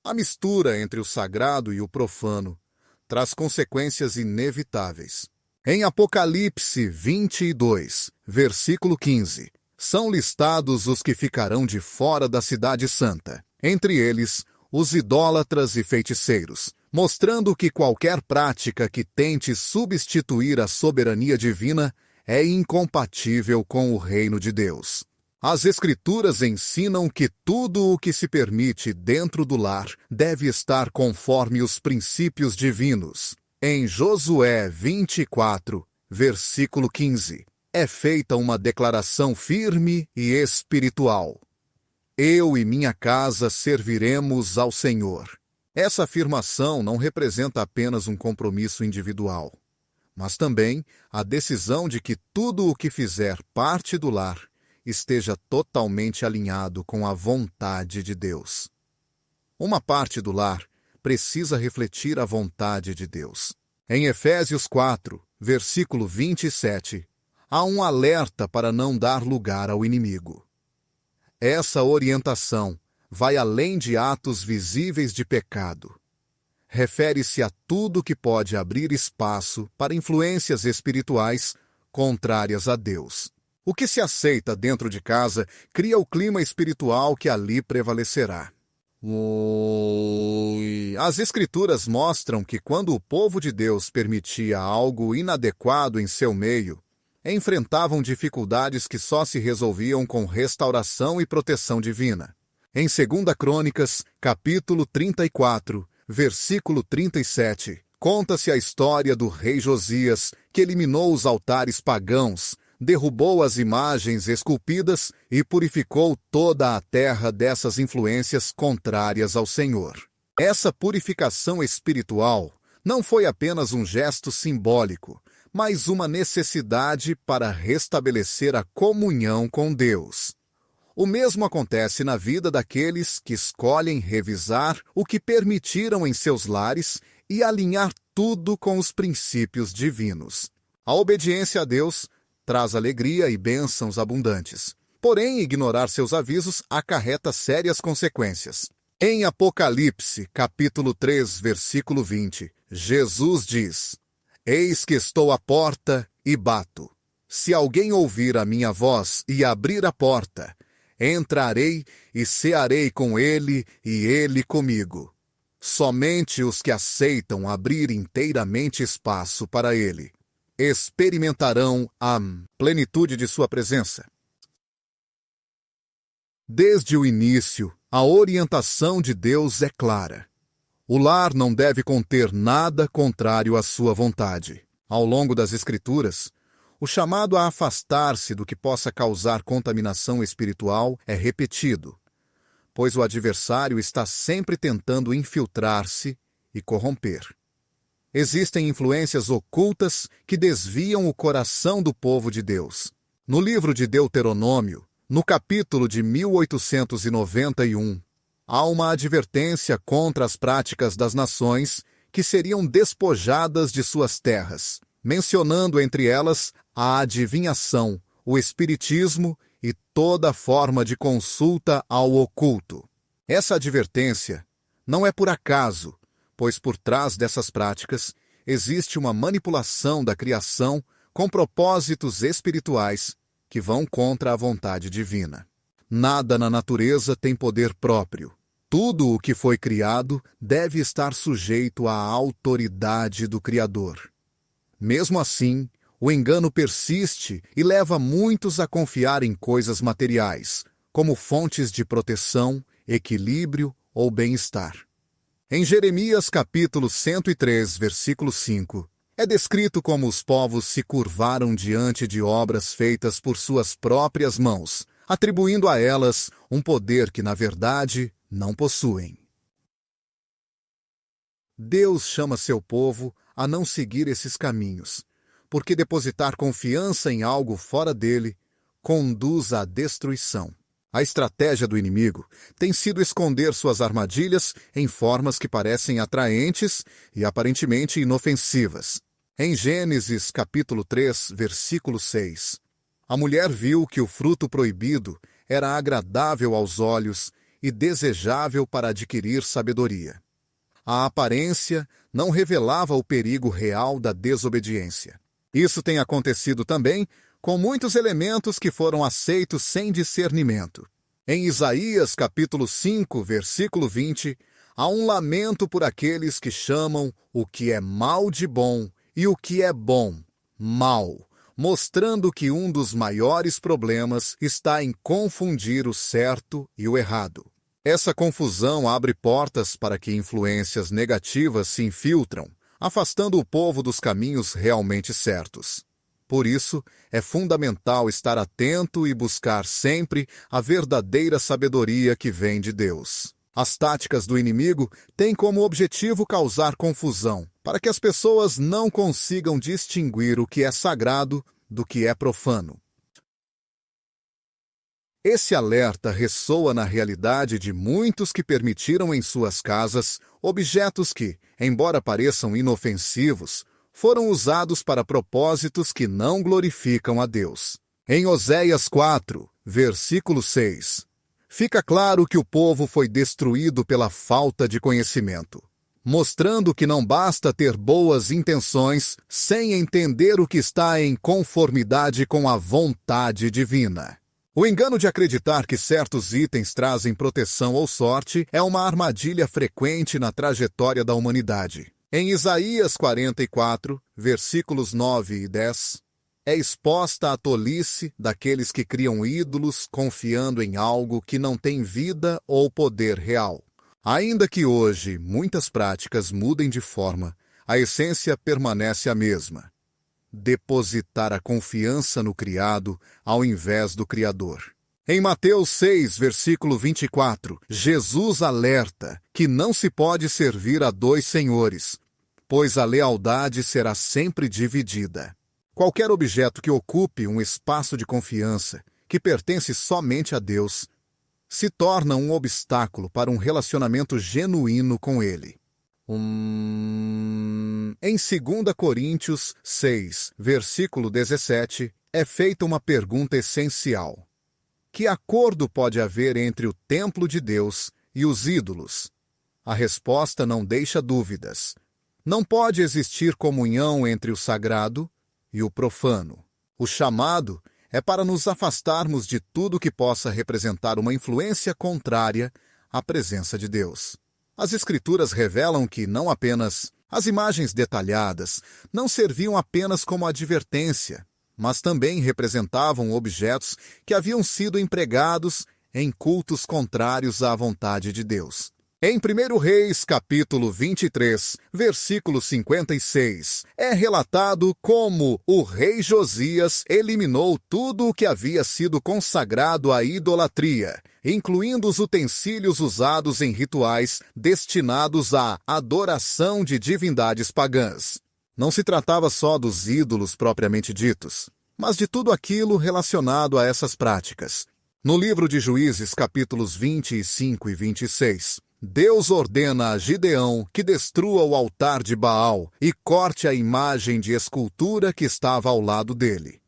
A mistura entre o sagrado e o profano traz consequências inevitáveis. Em Apocalipse 22, versículo 15, são listados os que ficarão de fora da cidade santa, entre eles os idólatras e feiticeiros, mostrando que qualquer prática que tente substituir a soberania divina é incompatível com o reino de Deus. As Escrituras ensinam que tudo o que se permite dentro do lar deve estar conforme os princípios divinos. Em Josué 24, versículo 15, é feita uma declaração firme e espiritual. Eu e minha casa serviremos ao Senhor. Essa afirmação não representa apenas um compromisso individual, mas também a decisão de que tudo o que fizer parte do lar esteja totalmente alinhado com a vontade de Deus. Uma parte do lar precisa refletir a vontade de Deus. Em Efésios 4, versículo 27, há um alerta para não dar lugar ao inimigo. Essa orientação vai além de atos visíveis de pecado. Refere-se a tudo que pode abrir espaço para influências espirituais contrárias a Deus. O que se aceita dentro de casa cria o clima espiritual que ali prevalecerá. As Escrituras mostram que quando o povo de Deus permitia algo inadequado em seu meio, enfrentavam dificuldades que só se resolviam com restauração e proteção divina. Em 2 Crônicas, capítulo 34, versículo 37, conta-se a história do rei Josias, que eliminou os altares pagãos, derrubou as imagens esculpidas e purificou toda a terra dessas influências contrárias ao Senhor. Essa purificação espiritual não foi apenas um gesto simbólico, mas uma necessidade para restabelecer a comunhão com Deus. O mesmo acontece na vida daqueles que escolhem revisar o que permitiram em seus lares e alinhar tudo com os princípios divinos. A obediência a Deus traz alegria e bênçãos abundantes. Porém, ignorar seus avisos acarreta sérias consequências. Em Apocalipse, capítulo 3, versículo 20, Jesus diz: Eis que estou à porta e bato. Se alguém ouvir a minha voz e abrir a porta, entrarei e cearei com ele e ele comigo. Somente os que aceitam abrir inteiramente espaço para ele experimentarão a plenitude de sua presença. Desde o início, a orientação de Deus é clara. O lar não deve conter nada contrário à sua vontade. Ao longo das Escrituras, o chamado a afastar-se do que possa causar contaminação espiritual é repetido, pois o adversário está sempre tentando infiltrar-se e corromper. Existem influências ocultas que desviam o coração do povo de Deus. No livro de Deuteronômio, no capítulo de 1891, há uma advertência contra as práticas das nações que seriam despojadas de suas terras, mencionando entre elas a adivinhação, o espiritismo e toda forma de consulta ao oculto. Essa advertência não é por acaso, pois por trás dessas práticas existe uma manipulação da criação com propósitos espirituais que vão contra a vontade divina. Nada na natureza tem poder próprio. Tudo o que foi criado deve estar sujeito à autoridade do Criador. Mesmo assim, o engano persiste e leva muitos a confiar em coisas materiais, como fontes de proteção, equilíbrio ou bem-estar. Em Jeremias capítulo 103, versículo 5, é descrito como os povos se curvaram diante de obras feitas por suas próprias mãos, atribuindo a elas um poder que, na verdade, não possuem. Deus chama seu povo a não seguir esses caminhos, porque depositar confiança em algo fora dele conduz à destruição. A estratégia do inimigo tem sido esconder suas armadilhas em formas que parecem atraentes e aparentemente inofensivas. Em Gênesis capítulo 3, versículo 6, a mulher viu que o fruto proibido era agradável aos olhos e desejável para adquirir sabedoria. A aparência não revelava o perigo real da desobediência. Isso tem acontecido também com muitos elementos que foram aceitos sem discernimento. Em Isaías capítulo 5, versículo 20, há um lamento por aqueles que chamam o que é mal de bom e o que é bom, mal, mostrando que um dos maiores problemas está em confundir o certo e o errado. Essa confusão abre portas para que influências negativas se infiltram, afastando o povo dos caminhos realmente certos. Por isso, é fundamental estar atento e buscar sempre a verdadeira sabedoria que vem de Deus. As táticas do inimigo têm como objetivo causar confusão, para que as pessoas não consigam distinguir o que é sagrado do que é profano. Esse alerta ressoa na realidade de muitos que permitiram em suas casas objetos que, embora pareçam inofensivos, foram usados para propósitos que não glorificam a Deus. Em Oséias 4, versículo 6, fica claro que o povo foi destruído pela falta de conhecimento, mostrando que não basta ter boas intenções sem entender o que está em conformidade com a vontade divina. O engano de acreditar que certos itens trazem proteção ou sorte é uma armadilha frequente na trajetória da humanidade. Em Isaías 44, versículos 9 e 10, é exposta a tolice daqueles que criam ídolos confiando em algo que não tem vida ou poder real. Ainda que hoje muitas práticas mudem de forma, a essência permanece a mesma: depositar a confiança no criado ao invés do Criador. Em Mateus 6, versículo 24, Jesus alerta que não se pode servir a dois senhores, pois a lealdade será sempre dividida. Qualquer objeto que ocupe um espaço de confiança que pertence somente a Deus se torna um obstáculo para um relacionamento genuíno com Ele. Em 2 Coríntios 6, versículo 17, é feita uma pergunta essencial: que acordo pode haver entre o templo de Deus e os ídolos? A resposta não deixa dúvidas. Não pode existir comunhão entre o sagrado e o profano. O chamado é para nos afastarmos de tudo que possa representar uma influência contrária à presença de Deus. As Escrituras revelam que não apenas as imagens detalhadas não serviam apenas como advertência, mas também representavam objetos que haviam sido empregados em cultos contrários à vontade de Deus. Em 1 Reis, capítulo 23, versículo 56, é relatado como o rei Josias eliminou tudo o que havia sido consagrado à idolatria, incluindo os utensílios usados em rituais destinados à adoração de divindades pagãs. Não se tratava só dos ídolos propriamente ditos, mas de tudo aquilo relacionado a essas práticas. No livro de Juízes, capítulos 25 e 26, Deus ordena a Gideão que destrua o altar de Baal e corte a imagem de escultura que estava ao lado dele.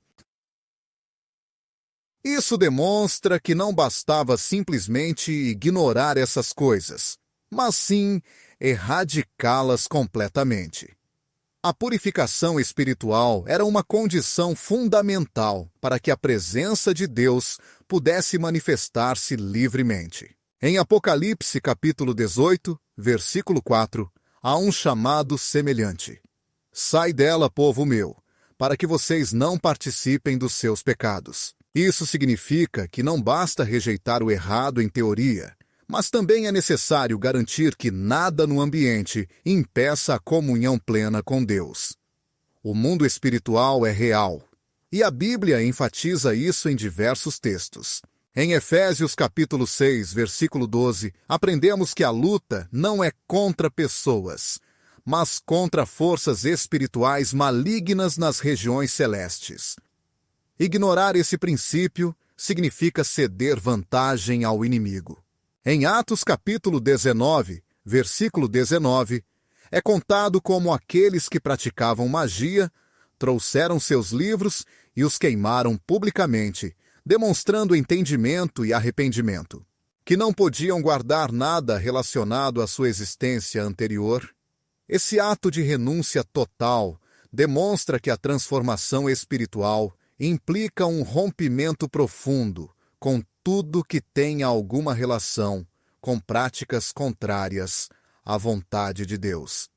Isso demonstra que não bastava simplesmente ignorar essas coisas, mas sim erradicá-las completamente. A purificação espiritual era uma condição fundamental para que a presença de Deus pudesse manifestar-se livremente. Em Apocalipse, capítulo 18, versículo 4, há um chamado semelhante. Sai dela, povo meu, para que vocês não participem dos seus pecados. Isso significa que não basta rejeitar o errado em teoria, mas também é necessário garantir que nada no ambiente impeça a comunhão plena com Deus. O mundo espiritual é real, e a Bíblia enfatiza isso em diversos textos. Em Efésios capítulo 6, versículo 12, aprendemos que a luta não é contra pessoas, mas contra forças espirituais malignas nas regiões celestes. Ignorar esse princípio significa ceder vantagem ao inimigo. Em Atos capítulo 19, versículo 19, é contado como aqueles que praticavam magia trouxeram seus livros e os queimaram publicamente, demonstrando entendimento e arrependimento. Que não podiam guardar nada relacionado à sua existência anterior. Esse ato de renúncia total demonstra que a transformação espiritual implica um rompimento profundo com tudo que tenha alguma relação com práticas contrárias à vontade de Deus.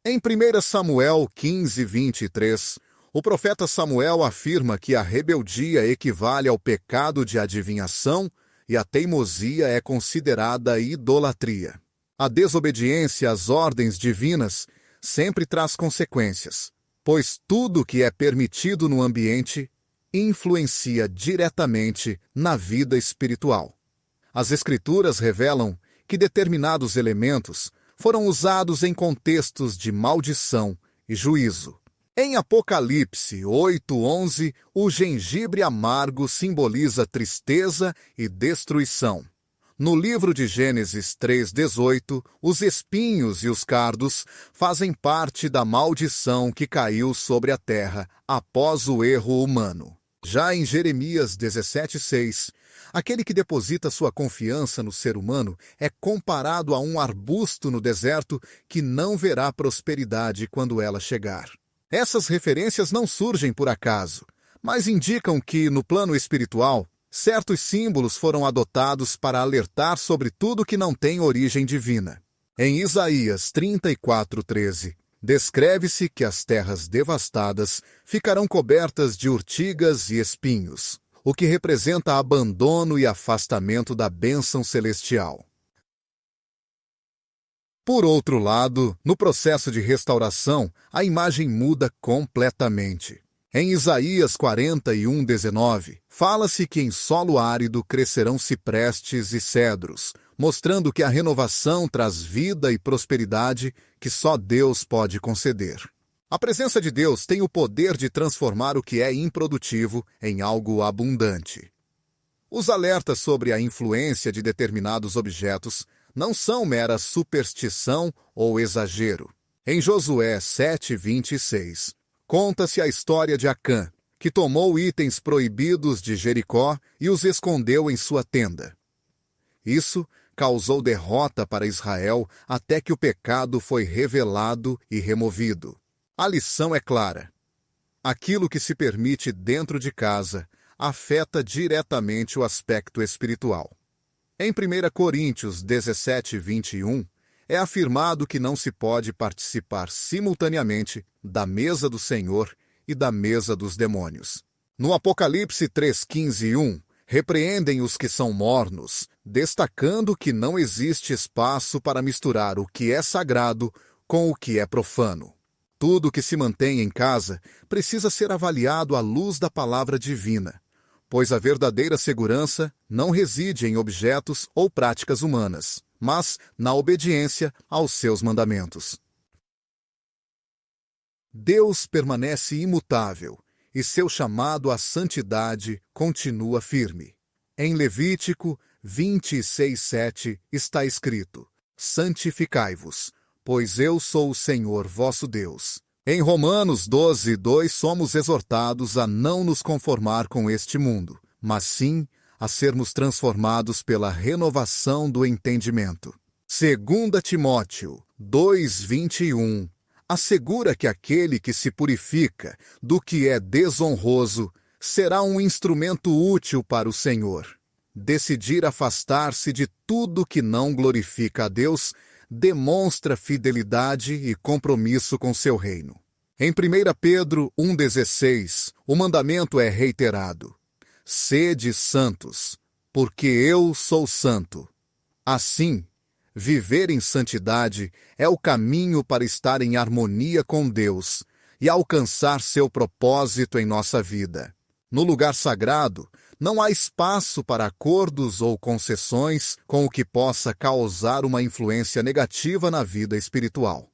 Em 1 Samuel 15, 23, o profeta Samuel afirma que a rebeldia equivale ao pecado de adivinhação e a teimosia é considerada idolatria. A desobediência às ordens divinas sempre traz consequências, pois tudo que é permitido no ambiente influencia diretamente na vida espiritual. As Escrituras revelam que determinados elementos foram usados em contextos de maldição e juízo. Em Apocalipse 8:11, o gengibre amargo simboliza tristeza e destruição. No livro de Gênesis 3:18, os espinhos e os cardos fazem parte da maldição que caiu sobre a terra após o erro humano. Já em Jeremias 17:6, aquele que deposita sua confiança no ser humano é comparado a um arbusto no deserto que não verá prosperidade quando ela chegar. Essas referências não surgem por acaso, mas indicam que, no plano espiritual, certos símbolos foram adotados para alertar sobre tudo que não tem origem divina. Em Isaías 34:13, descreve-se que as terras devastadas ficarão cobertas de urtigas e espinhos, o que representa abandono e afastamento da bênção celestial. Por outro lado, no processo de restauração, a imagem muda completamente. Em Isaías 41:19, fala-se que em solo árido crescerão ciprestes e cedros, mostrando que a renovação traz vida e prosperidade que só Deus pode conceder. A presença de Deus tem o poder de transformar o que é improdutivo em algo abundante. Os alertas sobre a influência de determinados objetos não são mera superstição ou exagero. Em Josué 7:26, conta-se a história de Acã, que tomou itens proibidos de Jericó e os escondeu em sua tenda. Isso causou derrota para Israel até que o pecado foi revelado e removido. A lição é clara. Aquilo que se permite dentro de casa afeta diretamente o aspecto espiritual. Em 1 Coríntios 17:21, é afirmado que não se pode participar simultaneamente da mesa do Senhor e da mesa dos demônios. No Apocalipse 3:15:1, Repreendem os que são mornos, destacando que não existe espaço para misturar o que é sagrado com o que é profano. Tudo que se mantém em casa precisa ser avaliado à luz da palavra divina, pois a verdadeira segurança não reside em objetos ou práticas humanas, mas na obediência aos seus mandamentos. Deus permanece imutável e seu chamado à santidade continua firme. Em Levítico 26:7 está escrito: santificai-vos, pois eu sou o Senhor vosso Deus. Em Romanos 12:2 somos exortados a não nos conformar com este mundo, mas sim a sermos transformados pela renovação do entendimento. 2 Timóteo 2:21 assegura que aquele que se purifica do que é desonroso será um instrumento útil para o Senhor. Decidir afastar-se de tudo que não glorifica a Deus demonstra fidelidade e compromisso com seu reino. Em 1 Pedro 1,16, o mandamento é reiterado: sede santos, porque eu sou santo. Assim, viver em santidade é o caminho para estar em harmonia com Deus e alcançar seu propósito em nossa vida. No lugar sagrado, não há espaço para acordos ou concessões com o que possa causar uma influência negativa na vida espiritual.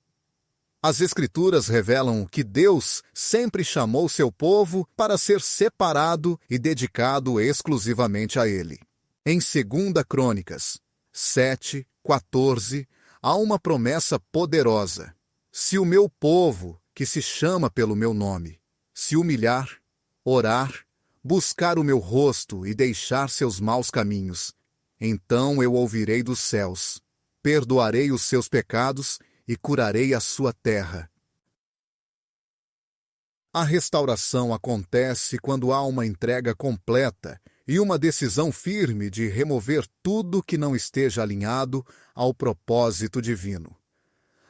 As Escrituras revelam que Deus sempre chamou seu povo para ser separado e dedicado exclusivamente a Ele. Em 2 Crônicas 7:14, há uma promessa poderosa: se o meu povo, que se chama pelo meu nome, se humilhar, orar, buscar o meu rosto e deixar seus maus caminhos, então eu ouvirei dos céus, perdoarei os seus pecados e curarei a sua terra. A restauração acontece quando há uma entrega completa e uma decisão firme de remover tudo que não esteja alinhado ao propósito divino.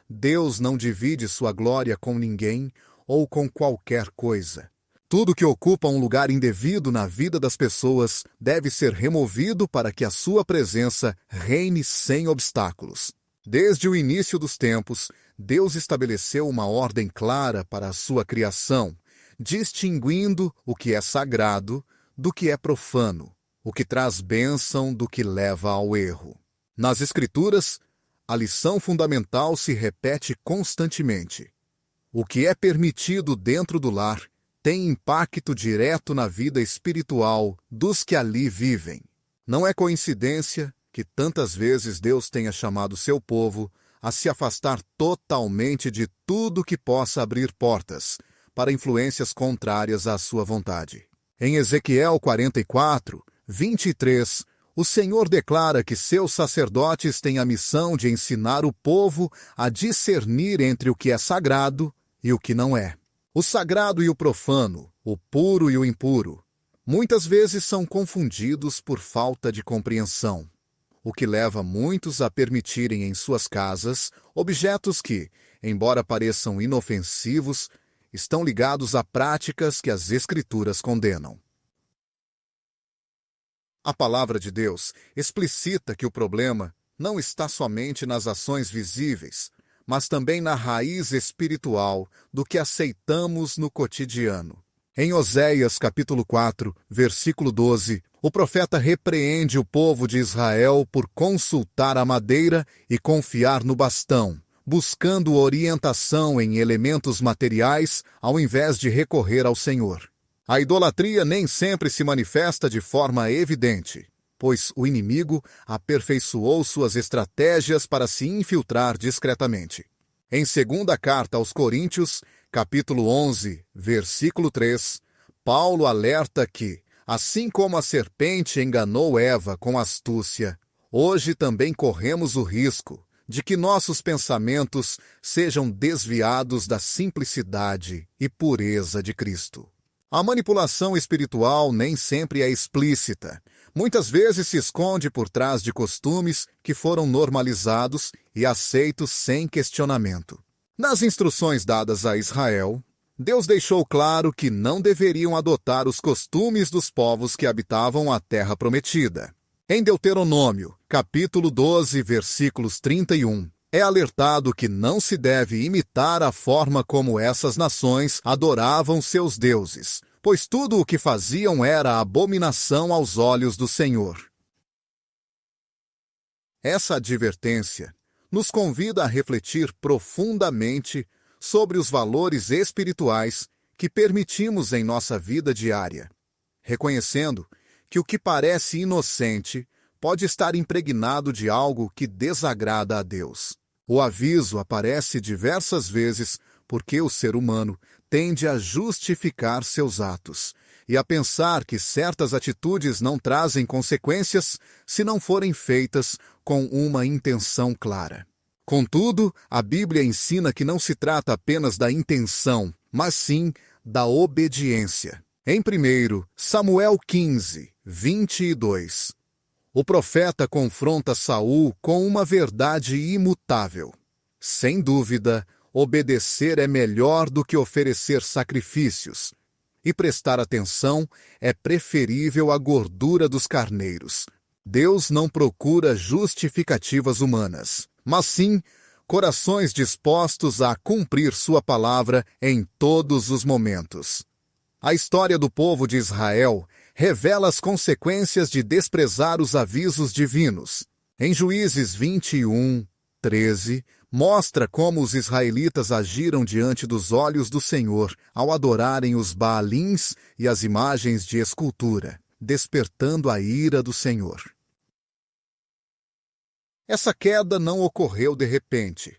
Deus não divide sua glória com ninguém ou com qualquer coisa. Tudo que ocupa um lugar indevido na vida das pessoas deve ser removido para que a sua presença reine sem obstáculos. Desde o início dos tempos, Deus estabeleceu uma ordem clara para a sua criação, distinguindo o que é sagrado do que é profano, o que traz bênção do que leva ao erro. Nas Escrituras, a lição fundamental se repete constantemente. O que é permitido dentro do lar tem impacto direto na vida espiritual dos que ali vivem. Não é coincidência que tantas vezes Deus tenha chamado seu povo a se afastar totalmente de tudo que possa abrir portas para influências contrárias à sua vontade. Em Ezequiel 44:23, o Senhor declara que seus sacerdotes têm a missão de ensinar o povo a discernir entre o que é sagrado e o que não é. O sagrado e o profano, o puro e o impuro, muitas vezes são confundidos por falta de compreensão, o que leva muitos a permitirem em suas casas objetos que, embora pareçam inofensivos, estão ligados a práticas que as Escrituras condenam. A palavra de Deus explicita que o problema não está somente nas ações visíveis, mas também na raiz espiritual do que aceitamos no cotidiano. Em Oséias capítulo 4, versículo 12, o profeta repreende o povo de Israel por consultar a madeira e confiar no bastão, buscando orientação em elementos materiais ao invés de recorrer ao Senhor. A idolatria nem sempre se manifesta de forma evidente, pois o inimigo aperfeiçoou suas estratégias para se infiltrar discretamente. Em 2ª Carta aos Coríntios, capítulo 11, versículo 3, Paulo alerta que, assim como a serpente enganou Eva com astúcia, hoje também corremos o risco de que nossos pensamentos sejam desviados da simplicidade e pureza de Cristo. A manipulação espiritual nem sempre é explícita. Muitas vezes se esconde por trás de costumes que foram normalizados e aceitos sem questionamento. Nas instruções dadas a Israel, Deus deixou claro que não deveriam adotar os costumes dos povos que habitavam a terra prometida. Em Deuteronômio, capítulo 12, versículos 31, é alertado que não se deve imitar a forma como essas nações adoravam seus deuses, pois tudo o que faziam era abominação aos olhos do Senhor. Essa advertência nos convida a refletir profundamente sobre os valores espirituais que permitimos em nossa vida diária, reconhecendo que o que parece inocente pode estar impregnado de algo que desagrada a Deus. O aviso aparece diversas vezes porque o ser humano tende a justificar seus atos e a pensar que certas atitudes não trazem consequências se não forem feitas com uma intenção clara. Contudo, a Bíblia ensina que não se trata apenas da intenção, mas sim da obediência. Em 1 Samuel 15, 22, o profeta confronta Saul com uma verdade imutável. Sem dúvida, obedecer é melhor do que oferecer sacrifícios, e prestar atenção é preferível à gordura dos carneiros. Deus não procura justificativas humanas, mas sim corações dispostos a cumprir sua palavra em todos os momentos. A história do povo de Israel revela as consequências de desprezar os avisos divinos. Em Juízes 21, 13, mostra como os israelitas agiram diante dos olhos do Senhor ao adorarem os Baalins e as imagens de escultura, despertando a ira do Senhor. Essa queda não ocorreu de repente,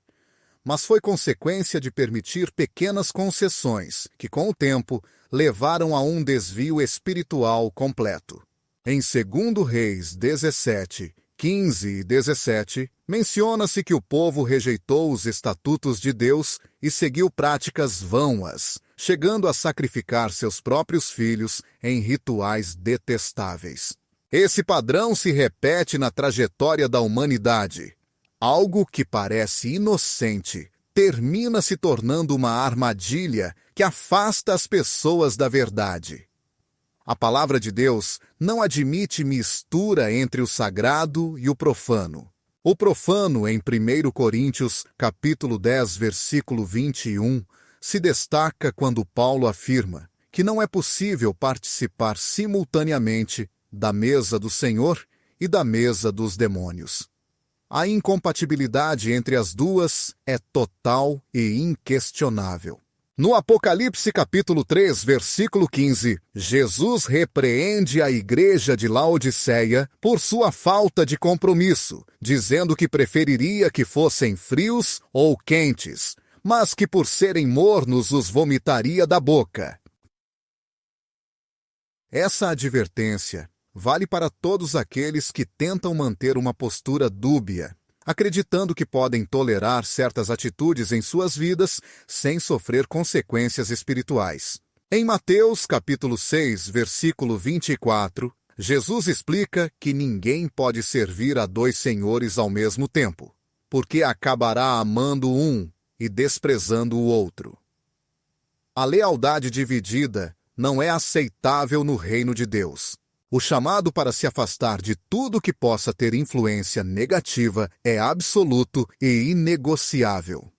mas foi consequência de permitir pequenas concessões que, com o tempo, levaram a um desvio espiritual completo. Em 2 Reis 17, 15 e 17, menciona-se que o povo rejeitou os estatutos de Deus e seguiu práticas vãs, chegando a sacrificar seus próprios filhos em rituais detestáveis. Esse padrão se repete na trajetória da humanidade. Algo que parece inocente termina se tornando uma armadilha que afasta as pessoas da verdade. A palavra de Deus não admite mistura entre o sagrado e o profano. O profano, em 1 Coríntios, capítulo 10, versículo 21, se destaca quando Paulo afirma que não é possível participar simultaneamente da mesa do Senhor e da mesa dos demônios. A incompatibilidade entre as duas é total e inquestionável. No Apocalipse capítulo 3, versículo 15, Jesus repreende a igreja de Laodiceia por sua falta de compromisso, dizendo que preferiria que fossem frios ou quentes, mas que por serem mornos os vomitaria da boca. Essa advertência vale para todos aqueles que tentam manter uma postura dúbia, acreditando que podem tolerar certas atitudes em suas vidas sem sofrer consequências espirituais. Em Mateus capítulo 6, versículo 24, Jesus explica que ninguém pode servir a 2 senhores ao mesmo tempo, porque acabará amando um e desprezando o outro. A lealdade dividida não é aceitável no reino de Deus. O chamado para se afastar de tudo que possa ter influência negativa é absoluto e inegociável.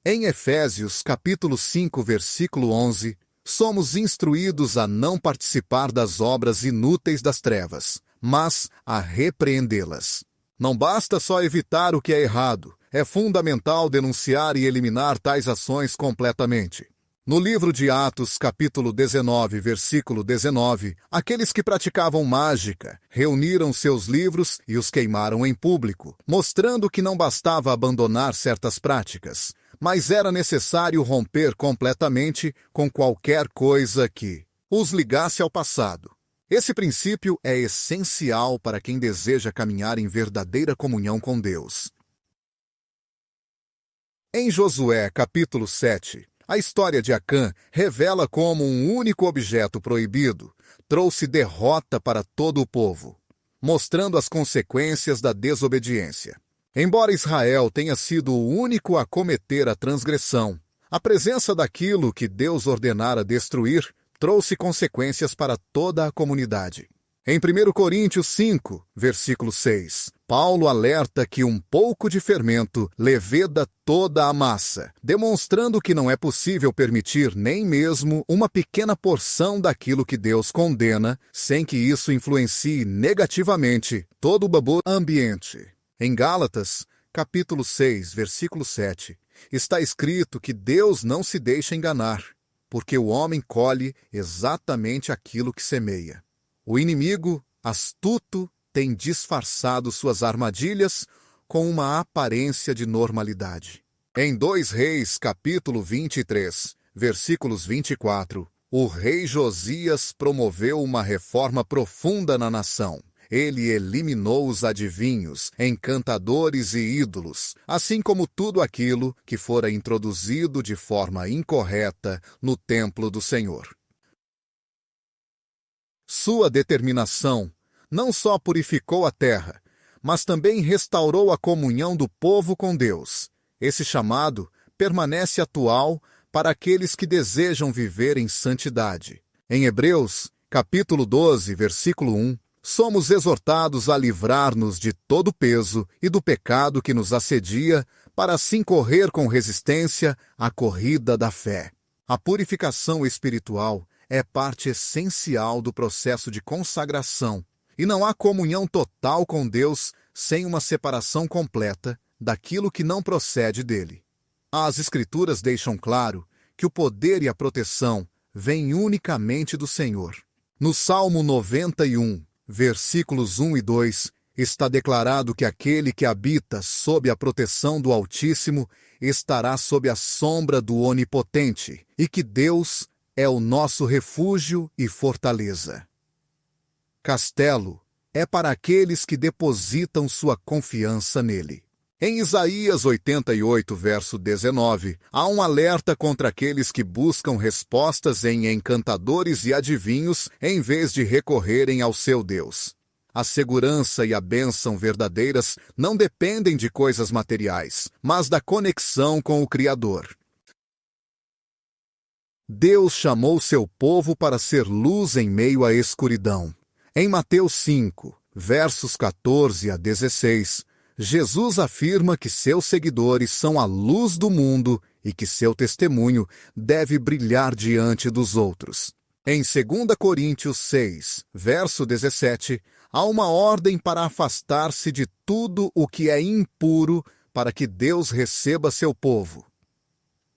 Em Efésios, capítulo 5, versículo 11, somos instruídos a não participar das obras inúteis das trevas, mas a repreendê-las. Não basta só evitar o que é errado, é fundamental denunciar e eliminar tais ações completamente. No livro de Atos, capítulo 19, versículo 19, aqueles que praticavam mágica reuniram seus livros e os queimaram em público, mostrando que não bastava abandonar certas práticas, mas era necessário romper completamente com qualquer coisa que os ligasse ao passado. Esse princípio é essencial para quem deseja caminhar em verdadeira comunhão com Deus. Em Josué, capítulo 7, a história de Acã revela como um único objeto proibido trouxe derrota para todo o povo, mostrando as consequências da desobediência. Embora Israel tenha sido o único a cometer a transgressão, A presença daquilo que Deus ordenara destruir trouxe consequências para toda a comunidade. Em 1 Coríntios 5, versículo 6, Paulo alerta que um pouco de fermento leveda toda a massa, demonstrando que não é possível permitir nem mesmo uma pequena porção daquilo que Deus condena, sem que isso influencie negativamente todo o ambiente. Em Gálatas, capítulo 6, versículo 7, está escrito que Deus não se deixa enganar, porque o homem colhe exatamente aquilo que semeia. O inimigo, astuto, tem disfarçado suas armadilhas com uma aparência de normalidade. Em 2 Reis, capítulo 23, versículos 24, o rei Josias promoveu uma reforma profunda na nação. Ele eliminou os adivinhos, encantadores e ídolos, assim como tudo aquilo que fora introduzido de forma incorreta no templo do Senhor. Sua determinação não só purificou a terra, mas também restaurou a comunhão do povo com Deus. Esse chamado permanece atual para aqueles que desejam viver em santidade. Em Hebreus, capítulo 12, versículo 1, somos exortados a livrar-nos de todo o peso e do pecado que nos assedia, para assim correr com resistência a corrida da fé. A purificação espiritual é parte essencial do processo de consagração, e não há comunhão total com Deus sem uma separação completa daquilo que não procede dele. As Escrituras deixam claro que o poder e a proteção vêm unicamente do Senhor. No Salmo 91, versículos 1 e 2, está declarado que aquele que habita sob a proteção do Altíssimo estará sob a sombra do Onipotente, e que Deus é o nosso refúgio e fortaleza. Castelo é para aqueles que depositam sua confiança nele. Em Isaías 88, verso 19, há um alerta contra aqueles que buscam respostas em encantadores e adivinhos em vez de recorrerem ao seu Deus. A segurança e a bênção verdadeiras não dependem de coisas materiais, mas da conexão com o Criador. Deus chamou seu povo para ser luz em meio à escuridão. Em Mateus 5, versos 14 a 16, Jesus afirma que seus seguidores são a luz do mundo e que seu testemunho deve brilhar diante dos outros. Em 2 Coríntios 6, verso 17, há uma ordem para afastar-se de tudo o que é impuro para que Deus receba seu povo.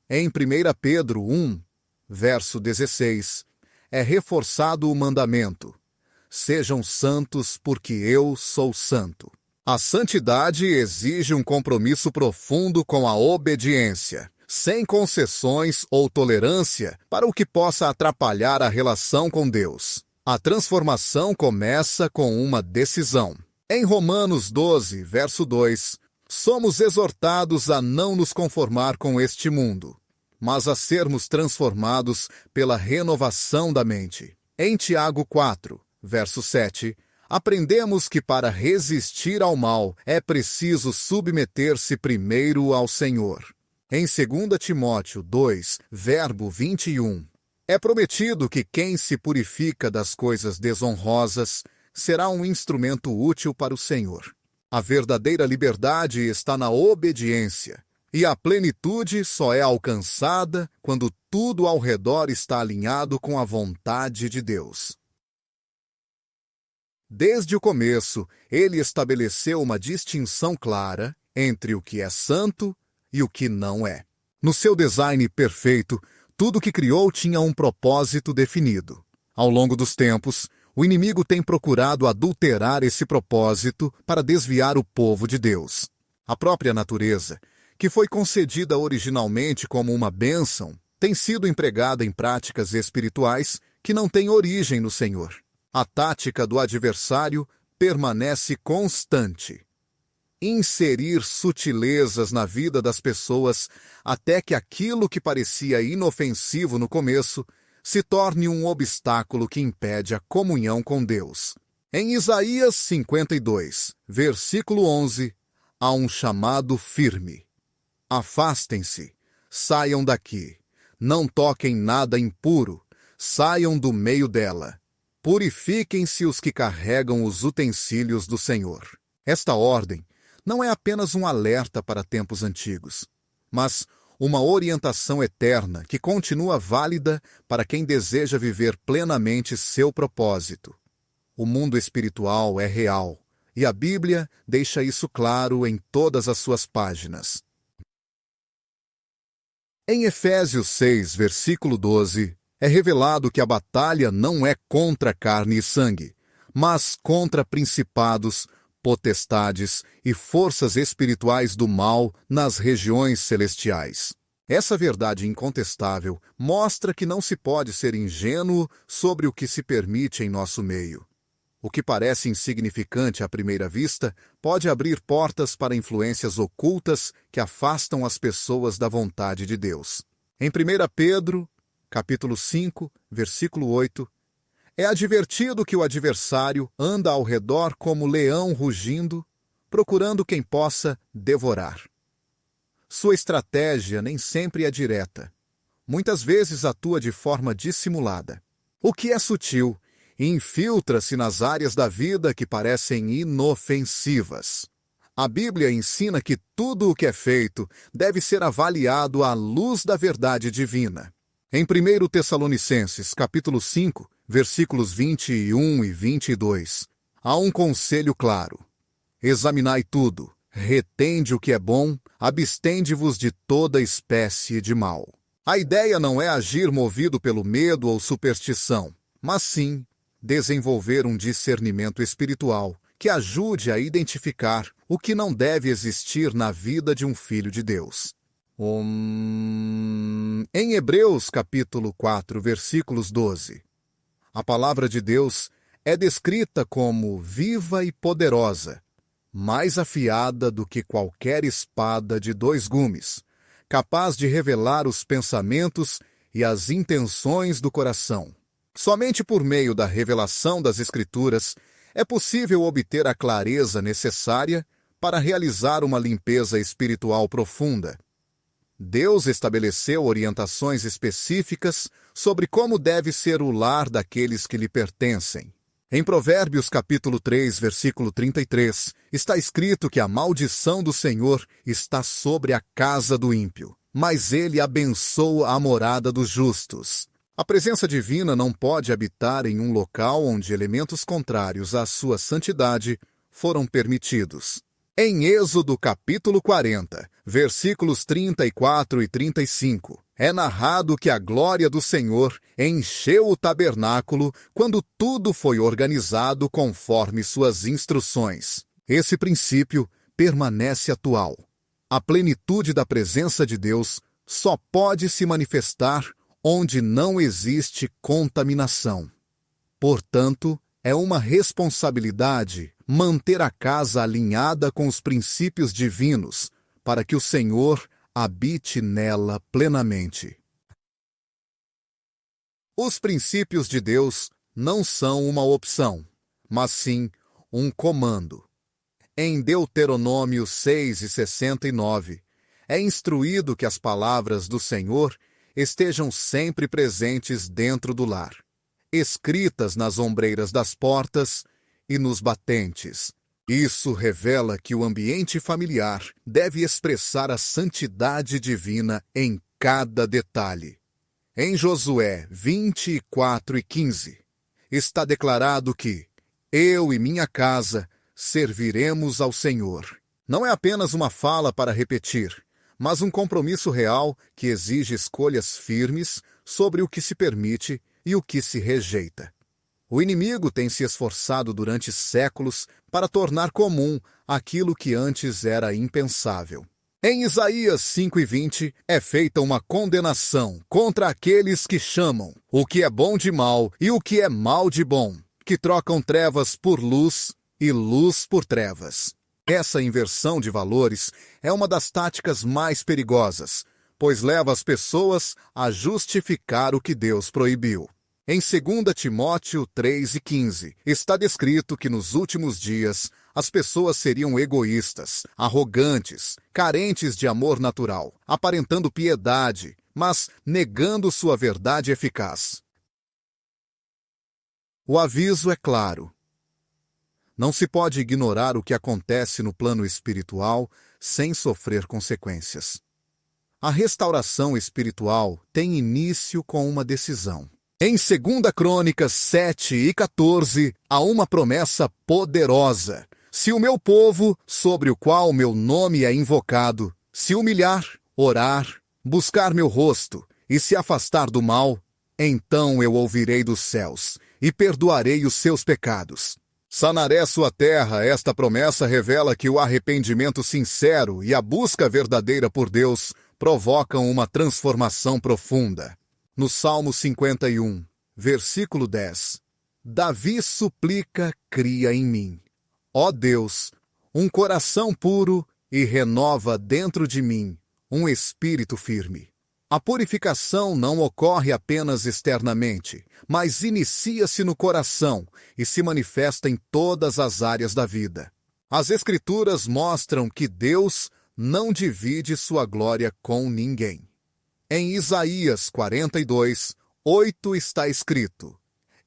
Em 1 Pedro 1, verso 16, é reforçado o mandamento: sejam santos porque eu sou santo. A santidade exige um compromisso profundo com a obediência, sem concessões ou tolerância para o que possa atrapalhar a relação com Deus. A transformação começa com uma decisão. Em Romanos 12, verso 2, somos exortados a não nos conformar com este mundo, mas a sermos transformados pela renovação da mente. Em Tiago 4, verso 7, aprendemos que para resistir ao mal é preciso submeter-se primeiro ao Senhor. Em 2 Timóteo 2, verbo 21, é prometido que quem se purifica das coisas desonrosas será um instrumento útil para o Senhor. A verdadeira liberdade está na obediência, e a plenitude só é alcançada quando tudo ao redor está alinhado com a vontade de Deus. Desde o começo, ele estabeleceu uma distinção clara entre o que é santo e o que não é. No seu design perfeito, tudo que criou tinha um propósito definido. Ao longo dos tempos, o inimigo tem procurado adulterar esse propósito para desviar o povo de Deus. A própria natureza, que foi concedida originalmente como uma bênção, tem sido empregada em práticas espirituais que não têm origem no Senhor. A tática do adversário permanece constante: inserir sutilezas na vida das pessoas até que aquilo que parecia inofensivo no começo se torne um obstáculo que impede a comunhão com Deus. Em Isaías 52, versículo 11, há um chamado firme: afastem-se, saiam daqui. Não toquem nada impuro, saiam do meio dela. Purifiquem-se os que carregam os utensílios do Senhor. Esta ordem não é apenas um alerta para tempos antigos, mas uma orientação eterna que continua válida para quem deseja viver plenamente seu propósito. O mundo espiritual é real, e a Bíblia deixa isso claro em todas as suas páginas. Em Efésios 6, versículo 12, é revelado que a batalha não é contra carne e sangue, mas contra principados, potestades e forças espirituais do mal nas regiões celestiais. Essa verdade incontestável mostra que não se pode ser ingênuo sobre o que se permite em nosso meio. O que parece insignificante à primeira vista pode abrir portas para influências ocultas que afastam as pessoas da vontade de Deus. Em 1 Pedro, capítulo 5, versículo 8, é advertido que o adversário anda ao redor como leão rugindo, procurando quem possa devorar. Sua estratégia nem sempre é direta. Muitas vezes atua de forma dissimulada. O que é sutil infiltra-se nas áreas da vida que parecem inofensivas. A Bíblia ensina que tudo o que é feito deve ser avaliado à luz da verdade divina. Em 1 Tessalonicenses, capítulo 5, versículos 21 e 22, há um conselho claro. Examinai tudo, retende o que é bom, abstende-vos de toda espécie de mal. A ideia não é agir movido pelo medo ou superstição, mas sim desenvolver um discernimento espiritual que ajude a identificar o que não deve existir na vida de um filho de Deus. Em Hebreus capítulo 4, versículos 12, a palavra de Deus é descrita como viva e poderosa, mais afiada do que qualquer espada de 2 gumes, capaz de revelar os pensamentos e as intenções do coração. Somente por meio da revelação das Escrituras é possível obter a clareza necessária para realizar uma limpeza espiritual profunda. Deus estabeleceu orientações específicas sobre como deve ser o lar daqueles que lhe pertencem. Em Provérbios capítulo 3, versículo 33, está escrito que a maldição do Senhor está sobre a casa do ímpio, mas ele abençoa a morada dos justos. A presença divina não pode habitar em um local onde elementos contrários à sua santidade foram permitidos. Em Êxodo capítulo 40, versículos 34 e 35, é narrado que a glória do Senhor encheu o tabernáculo quando tudo foi organizado conforme suas instruções. Esse princípio permanece atual. A plenitude da presença de Deus só pode se manifestar onde não existe contaminação. Portanto, é uma responsabilidade manter a casa alinhada com os princípios divinos para que o Senhor habite nela plenamente. Os princípios de Deus não são uma opção, mas sim um comando. Em Deuteronômio 6:69, é instruído que as palavras do Senhor estejam sempre presentes dentro do lar, escritas nas ombreiras das portas e nos batentes. Isso revela que o ambiente familiar deve expressar a santidade divina em cada detalhe. Em Josué 24:15, está declarado que eu e minha casa serviremos ao Senhor. Não é apenas uma fala para repetir, mas um compromisso real que exige escolhas firmes sobre o que se permite e o que se rejeita. O inimigo tem se esforçado durante séculos para tornar comum aquilo que antes era impensável. Em Isaías 5:20, é feita uma condenação contra aqueles que chamam o que é bom de mal e o que é mal de bom, que trocam trevas por luz e luz por trevas. Essa inversão de valores é uma das táticas mais perigosas, pois leva as pessoas a justificar o que Deus proibiu. Em 2 Timóteo 3:15, está descrito que nos últimos dias as pessoas seriam egoístas, arrogantes, carentes de amor natural, aparentando piedade, mas negando sua verdade eficaz. O aviso é claro. Não se pode ignorar o que acontece no plano espiritual sem sofrer consequências. A restauração espiritual tem início com uma decisão. Em 2 Crônicas 7:14, há uma promessa poderosa. Se o meu povo, sobre o qual meu nome é invocado, se humilhar, orar, buscar meu rosto e se afastar do mal, então eu ouvirei dos céus e perdoarei os seus pecados. Sanaré sua terra. Esta promessa revela que o arrependimento sincero e a busca verdadeira por Deus provocam uma transformação profunda. No Salmo 51, versículo 10, Davi suplica, cria em mim, ó Deus, um coração puro e renova dentro de mim um espírito firme. A purificação não ocorre apenas externamente, mas inicia-se no coração e se manifesta em todas as áreas da vida. As Escrituras mostram que Deus não divide sua glória com ninguém. Em Isaías 42:8 está escrito: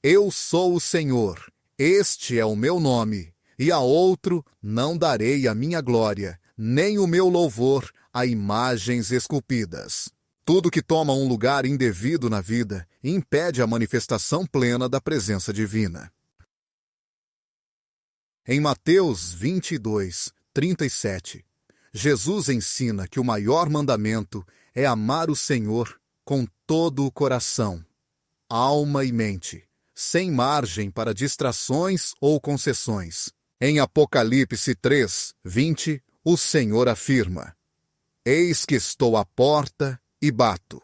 Eu sou o Senhor, este é o meu nome, e a outro não darei a minha glória, nem o meu louvor a imagens esculpidas. Tudo que toma um lugar indevido na vida impede a manifestação plena da presença divina. Em Mateus 22:37, Jesus ensina que o maior mandamento é amar o Senhor com todo o coração, alma e mente, sem margem para distrações ou concessões. Em Apocalipse 3:20, o Senhor afirma: Eis que estou à porta e bato.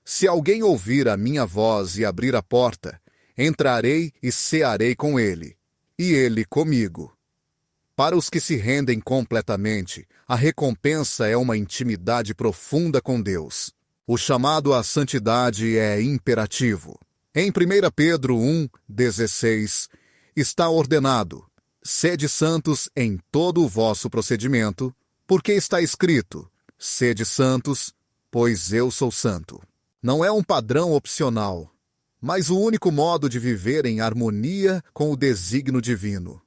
Se alguém ouvir a minha voz e abrir a porta, entrarei e cearei com ele, e ele comigo. Para os que se rendem completamente, a recompensa é uma intimidade profunda com Deus. O chamado à santidade é imperativo. Em 1 Pedro 1:16, está ordenado: Sede santos em todo o vosso procedimento, porque está escrito: Sede santos, pois eu sou santo. Não é um padrão opcional, mas o único modo de viver em harmonia com o desígnio divino.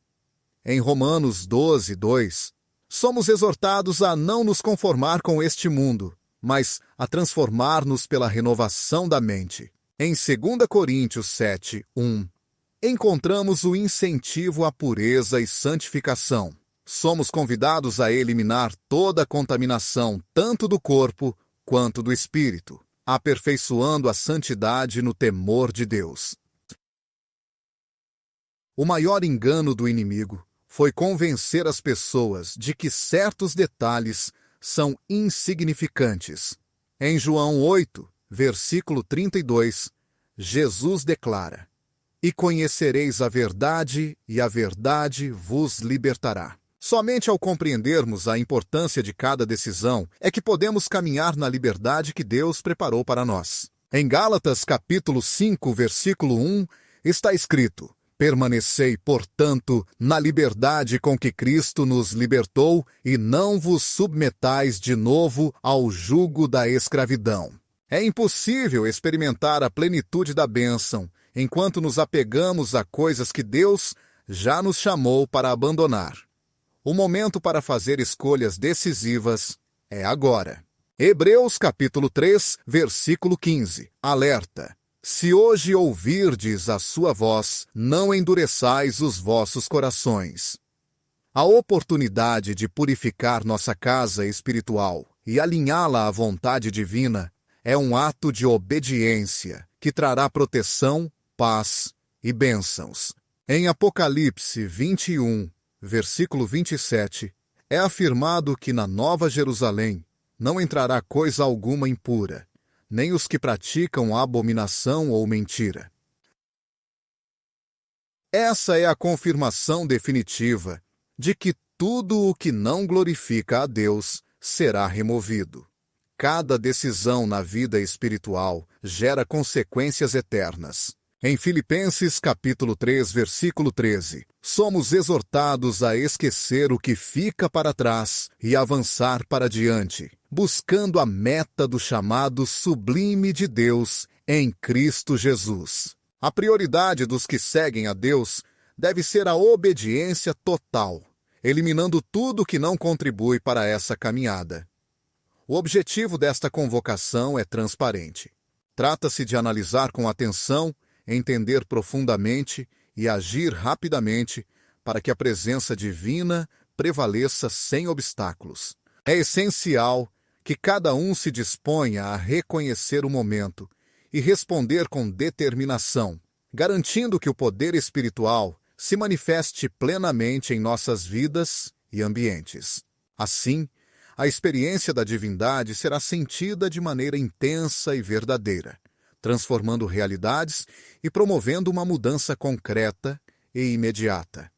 Em Romanos 12:2, somos exortados a não nos conformar com este mundo, mas a transformar-nos pela renovação da mente. Em 2 Coríntios 7:1, encontramos o incentivo à pureza e santificação. Somos convidados a eliminar toda a contaminação, tanto do corpo quanto do espírito, aperfeiçoando a santidade no temor de Deus. O maior engano do inimigo foi convencer as pessoas de que certos detalhes são insignificantes. Em João 8, versículo 32, Jesus declara: E conhecereis a verdade, e a verdade vos libertará. Somente ao compreendermos a importância de cada decisão é que podemos caminhar na liberdade que Deus preparou para nós. Em Gálatas capítulo 5, versículo 1, está escrito: Permanecei, portanto, na liberdade com que Cristo nos libertou e não vos submetais de novo ao jugo da escravidão. É impossível experimentar a plenitude da bênção enquanto nos apegamos a coisas que Deus já nos chamou para abandonar. O momento para fazer escolhas decisivas é agora. Hebreus capítulo 3, versículo 15, alerta: Se hoje ouvirdes a sua voz, não endureçais os vossos corações. A oportunidade de purificar nossa casa espiritual e alinhá-la à vontade divina é um ato de obediência que trará proteção, paz e bênçãos. Em Apocalipse 21, versículo 27, é afirmado que na Nova Jerusalém não entrará coisa alguma impura, nem os que praticam abominação ou mentira. Essa é a confirmação definitiva de que tudo o que não glorifica a Deus será removido. Cada decisão na vida espiritual gera consequências eternas. Em Filipenses capítulo 3, versículo 13, somos exortados a esquecer o que fica para trás e avançar para diante, buscando a meta do chamado sublime de Deus em Cristo Jesus. A prioridade dos que seguem a Deus deve ser a obediência total, eliminando tudo que não contribui para essa caminhada. O objetivo desta convocação é transparente. Trata-se de analisar com atenção, entender profundamente e agir rapidamente para que a presença divina prevaleça sem obstáculos. É essencial que cada um se disponha a reconhecer o momento e responder com determinação, garantindo que o poder espiritual se manifeste plenamente em nossas vidas e ambientes. Assim, a experiência da divindade será sentida de maneira intensa e verdadeira, transformando realidades e promovendo uma mudança concreta e imediata.